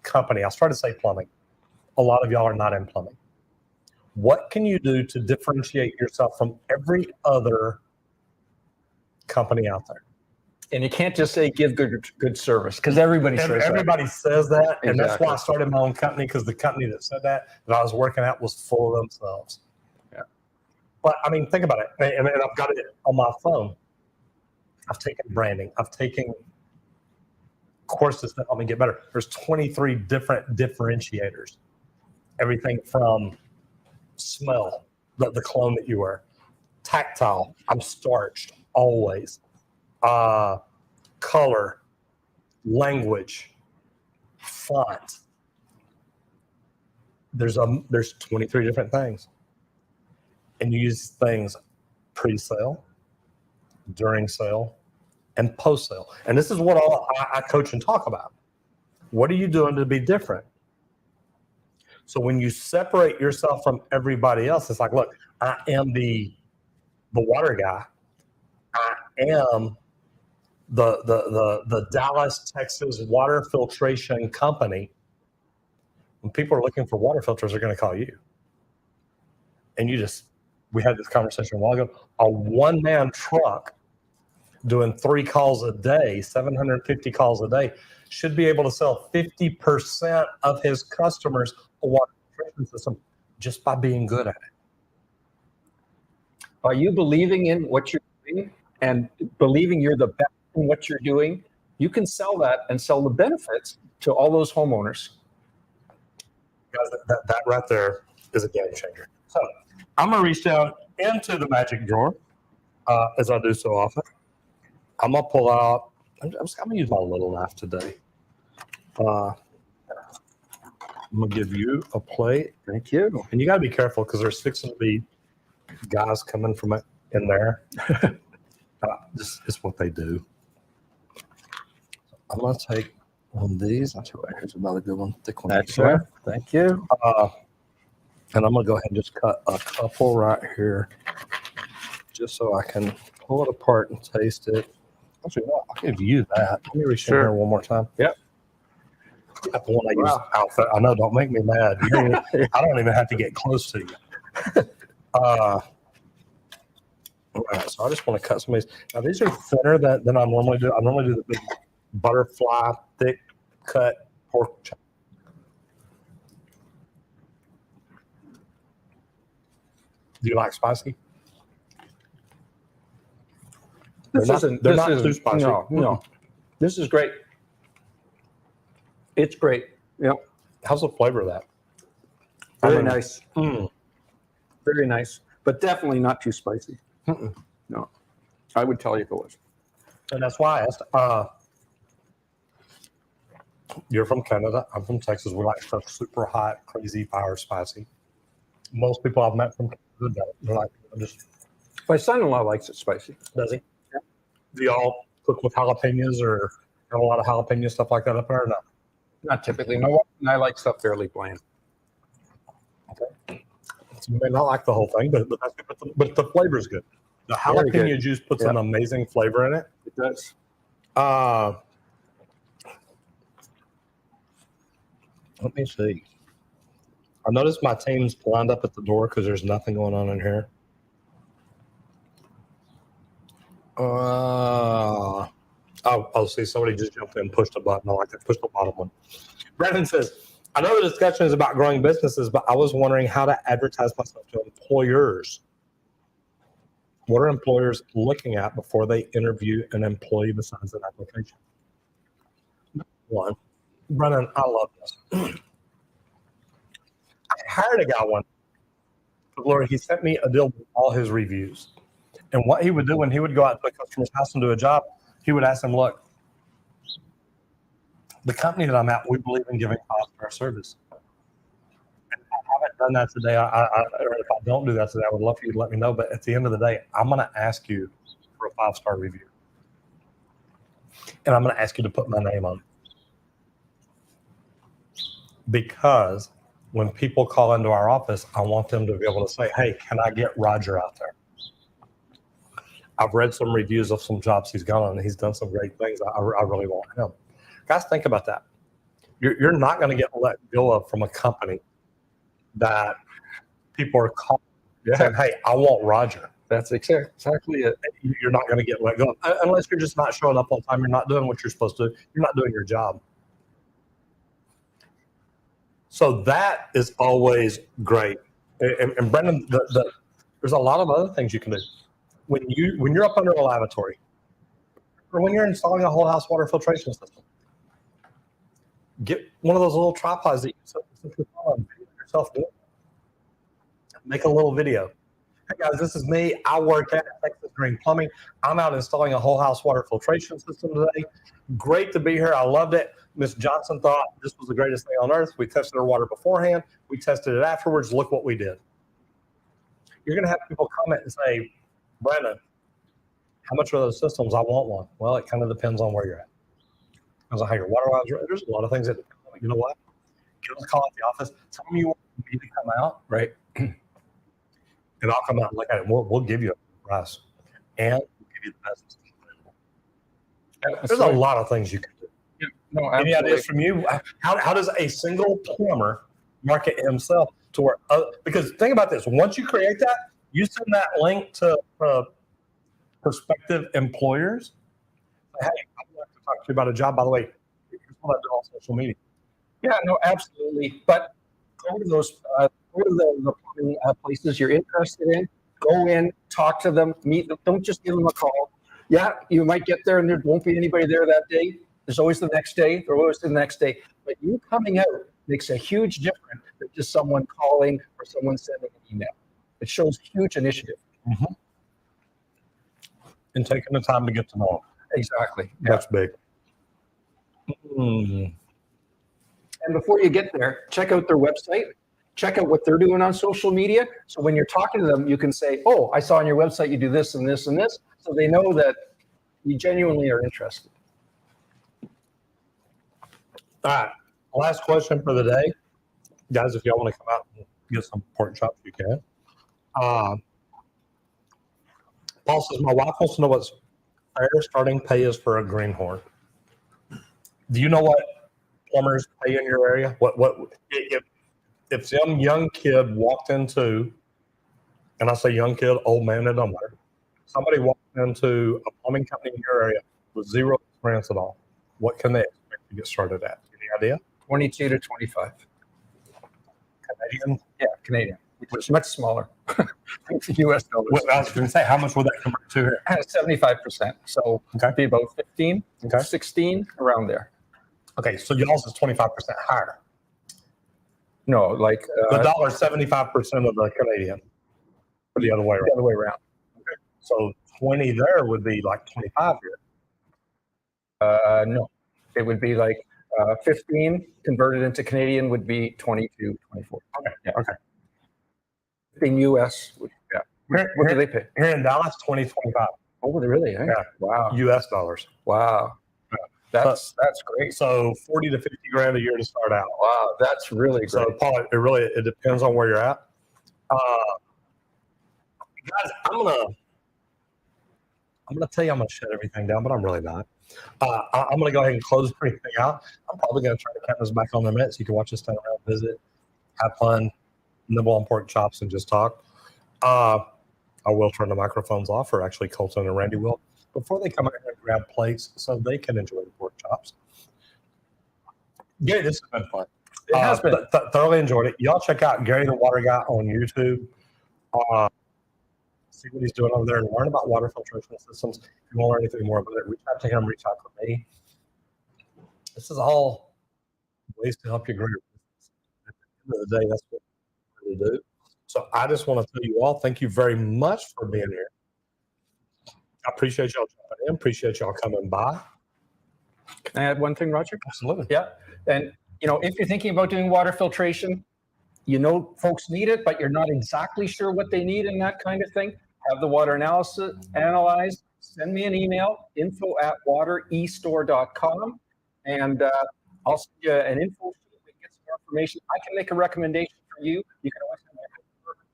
company. I started to say plumbing. A lot of y'all are not in plumbing. What can you do to differentiate yourself from every other company out there? And you can't just say give good service, because everybody says that. Everybody says that, and Exactly. That's why I started my own company, because the company that said that I was working at was full of themselves. Yeah. But I mean, think about it, and I've got it on my phone. I've taken branding. I've taken courses that help me get better. There's 23 different differentiators. Everything from smell, the cologne that you wear, tactile, I'm starched always, color, language, font. There's 23 different things, and you use things pre-sale, during sale, and post-sale. And this is what I coach and talk about. What are you doing to be different? So when you separate yourself from everybody else, it's like, look, I am the water guy. I am the Dallas, Texas water filtration company. When people are looking for water filters, they're going to call you. And we had this conversation a while ago. A one-man truck doing 3 calls a day, 750 calls a day, should be able to sell 50% of his customers a water filtration system just by being good at it. By you believing in what you're doing and believing you're the best in what you're doing, you can sell that and sell the benefits to all those homeowners. Guys, that right there is a game changer. So I'm going to reach down into the magic drawer, as I do so often. I'm going to pull out, I'm going to use my little knife today. I'm going to give you a plate. Thank you. And you got to be careful because there's fixing to be guys coming from in there. This is what they do. I'm going to take one of these. Here's another good one. Thick one. That's right. Thank you. And I'm going to go ahead and just cut a couple right here just so I can pull it apart and taste it. Actually, no, I'll give you that. Let me reach in here one more time. Yep. That's the one I use outfit. I know, don't make me mad. I don't even have to get close to you. All right, so I just want to cut some of these. Now, these are thinner than I normally do. I normally do the big butterfly, thick cut pork chop. Do you like spicy? They're not too spicy. No. This is great. It's great. Yep. How's the flavor of that? Very nice. Very nice, but definitely not too spicy. No, I would tell you if it was. And that's why I asked. You're from Canada. I'm from Texas. We like stuff super hot, crazy, fire, spicy. Most people I've met from Canada don't. They're like, just. My son-in-law likes it spicy. Does he? Yeah. Do y'all cook with jalapenos or have a lot of jalapeno stuff like that up there? Or no? Not typically. No, I like stuff fairly bland. Okay. So you may not like the whole thing, but the flavor's good. The jalapeno juice puts an amazing flavor in it. It does. Let me see. I noticed my team's lined up at the door because there's nothing going on in here. See, somebody just jumped in and pushed a button. I like that. Push the bottom one. Brandon says, I know the discussion is about growing businesses, but I was wondering how to advertise myself to employers. What are employers looking at before they interview an employee besides an application? One, Brennan, I love this. I hired a guy one. Lord, he sent me a deal with all his reviews. And what he would do when he would go out to a customer's house and do a job, he would ask them, look, the company that I'm at, we believe in giving 5-star service. And if I haven't done that today, or if I don't do that today, I would love for you to let me know. But at the end of the day, I'm going to ask you for a 5-star review. And I'm going to ask you to put my name on it. Because when people call into our office, I want them to be able to say, hey, can I get Roger out there? I've read some reviews of some jobs he's gone on, and he's done some great things. I really want him. Guys, think about that. You're not going to get let go of from a company that people are calling saying, hey, I want Roger. That's exactly it. You're not going to get let go of, unless you're just not showing up on time. You're not doing what you're supposed to do. You're not doing your job. So that is always great. And Brendan, there's a lot of other things you can do. When you're up under a lavatory, or when you're installing a whole house water filtration system, get one of those little tripods that you set on, video yourself doing. Make a little video. Hey guys, this is me. I work at Texas Green Plumbing. I'm out installing a whole house water filtration system today. Great to be here. I loved it. Miss Johnson thought this was the greatest thing on earth. We tested our water beforehand. We tested it afterwards. Look what we did. You're going to have people comment and say, Brandon, how much are those systems? I want one. Well, it kind of depends on where you're at. Depends on how your water lines are. There's a lot of things that, you know what? Give us a call at the office. Tell me you want me to come out, right? And I'll come out and look at it. We'll give you a price. And we'll give you the best. There's a lot of things you can do. Yeah, no, any ideas from you? How does a single plumber market himself to where, because think about this, once you create that, you send that link to prospective employers. Hey, I'd like to talk to you about a job. By the way, here's what I do on social media. Yeah, no, absolutely. But go to those, the plumbing places you're interested in. Go in, talk to them, meet them. Don't just give them a call. Yeah, you might get there and there won't be anybody there that day. There's always the next day. There's always the next day. But you coming out makes a huge difference than just someone calling or someone sending an email. It shows huge initiative. Mm-hmm. And taking the time to get to know them. Exactly. That's big. Mm. And before you get there, check out their website. Check out what they're doing on social media. So when you're talking to them, you can say, oh, I saw on your website you do this and this and this. So they know that you genuinely are interested. All right. Last question for the day. Guys, if y'all want to come out and get some pork chops, you can. Paul says, my wife wants to know what fair starting pay is for a greenhorn. Do you know what plumbers pay in your area? What if some young kid walked into, and I say young kid, old man, it don't matter. Somebody walked into a plumbing company in your area with zero experience at all, what can they expect to get started at? Any idea? 22 to 25. Canadian? Yeah, Canadian, which is much smaller. US dollars. Well, I was going to say, how much would that convert to here? 75%. So it'd be about 15, 16, around there. Okay, so y'all's is 25% higher. No, like the dollar 75% of the Canadian, or the other way around. The other way around. Okay. So 20 there would be like 25 here. No, it would be like 15 converted into Canadian would be 22, 24. Okay. Yeah. Okay. In US, yeah. What do they pay? Here in Dallas, 2025. Oh, they really? Eh? Yeah. Wow. US dollars. Wow. That's great. So 40 to 50 grand a year to start out. Wow, that's really great. So Paul, it depends on where you're at. Guys, I'm gonna tell you I'm gonna shut everything down, but I'm really not. I'm gonna go ahead and close everything out. I'm probably gonna try to count us back on the minute so you can watch us stand around, visit, have fun, nibble on pork chops, and just talk. I will turn the microphones off, or actually Colton and Randy will, before they come out here and grab plates so they can enjoy the pork chops. Gary, this has been fun. It has been. Thoroughly enjoyed it. Y'all check out Gary the Water Guy on YouTube. See what he's doing over there and learn about water filtration systems. If you want to learn anything more about it, reach out to him, reach out to me. This is all ways to help you grow your business. At the end of the day, that's what we do. So I just want to tell you all, thank you very much for being here. I appreciate y'all jumping in. Appreciate y'all coming by. Can I add one thing, Roger? Absolutely. Yeah. And, if you're thinking about doing water filtration, folks need it, but you're not exactly sure what they need and that kind of thing. Have the water analysis analyzed. Send me an email, info@waterestore.com, and I'll send you an info sheet. We can get some more information. I can make a recommendation for you. You can always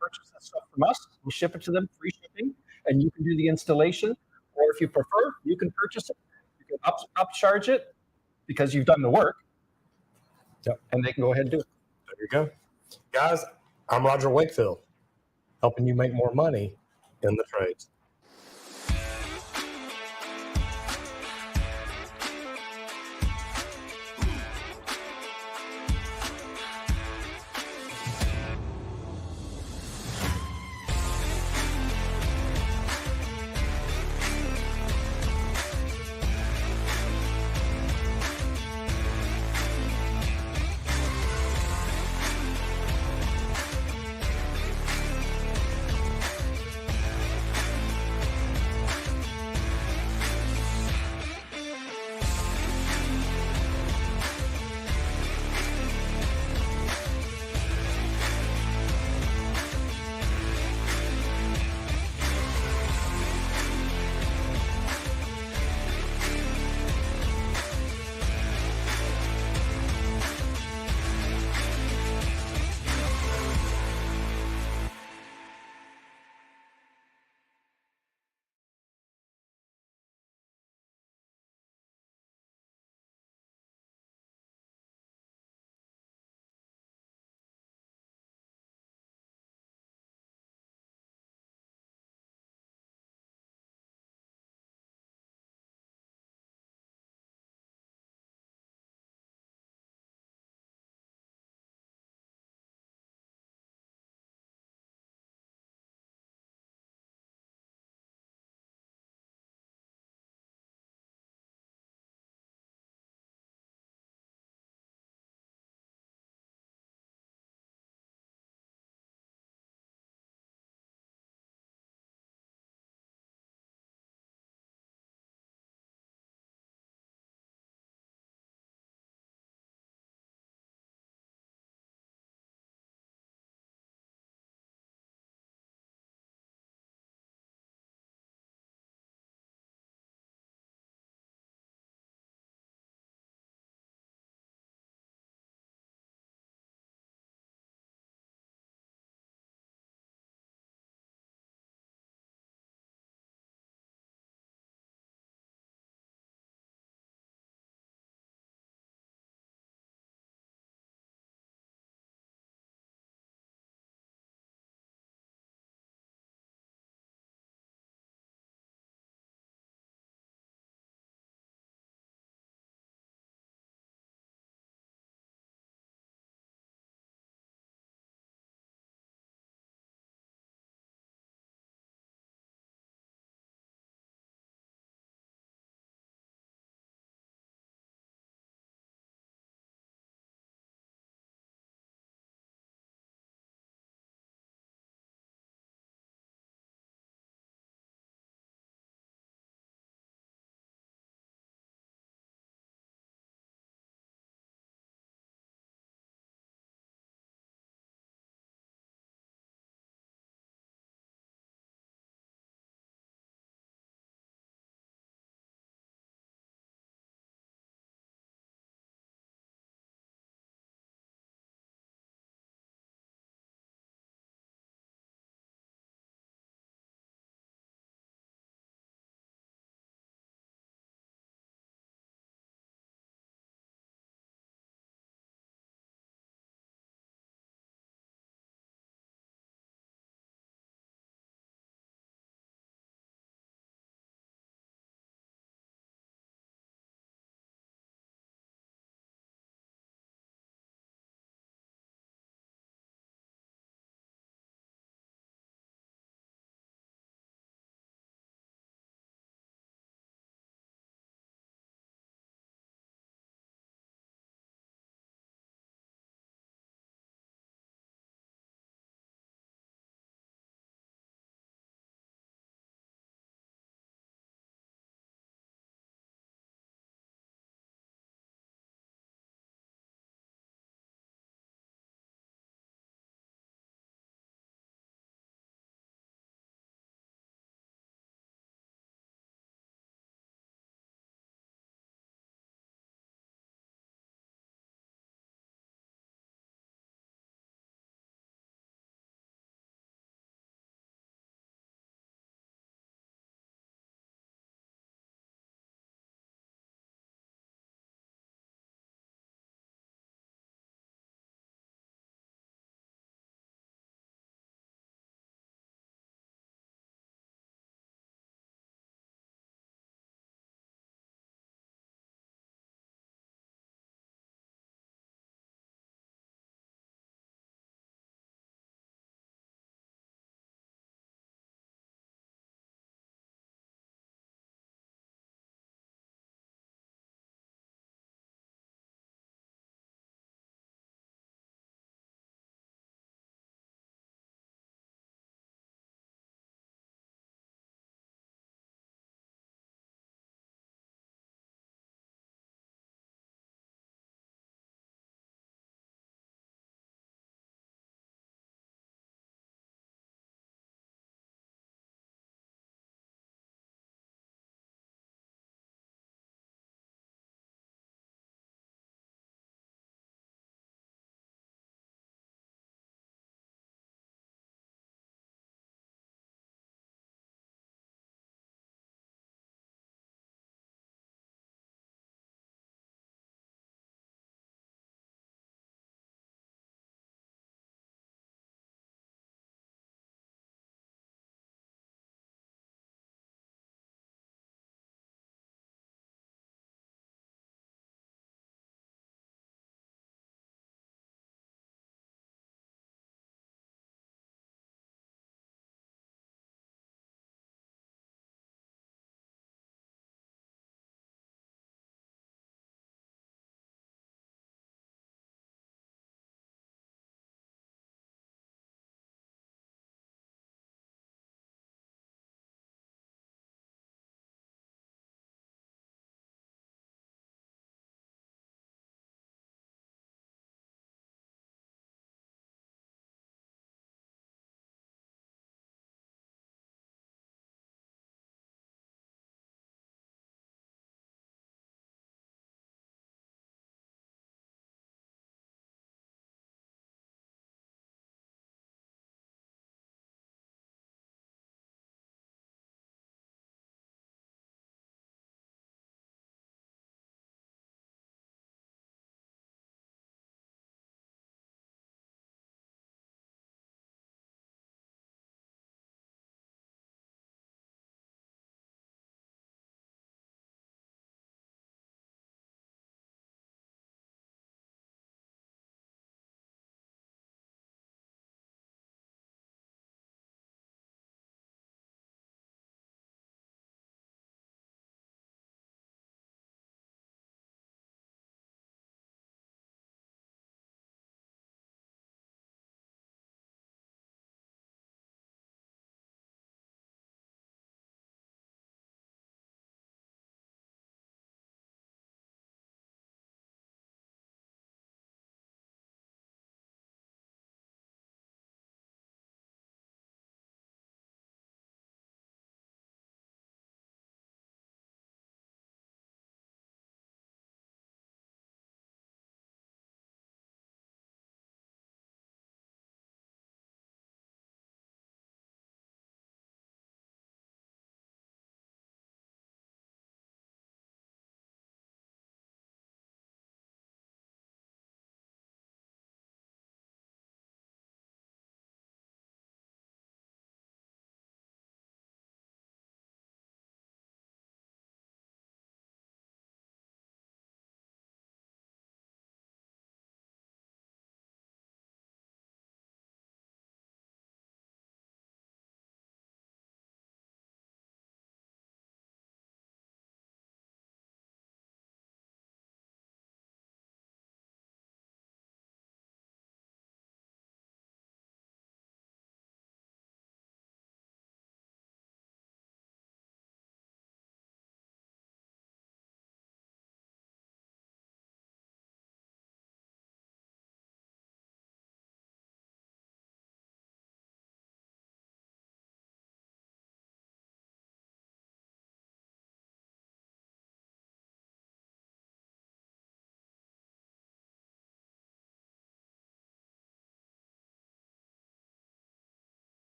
purchase that stuff from us. We'll ship it to them, free shipping, and you can do the installation. Or if you prefer, you can purchase it. You can upcharge it because you've done the work. Yep. And they can go ahead and do it. There you go. Guys, I'm Roger Wakefield, helping you make more money in the trades.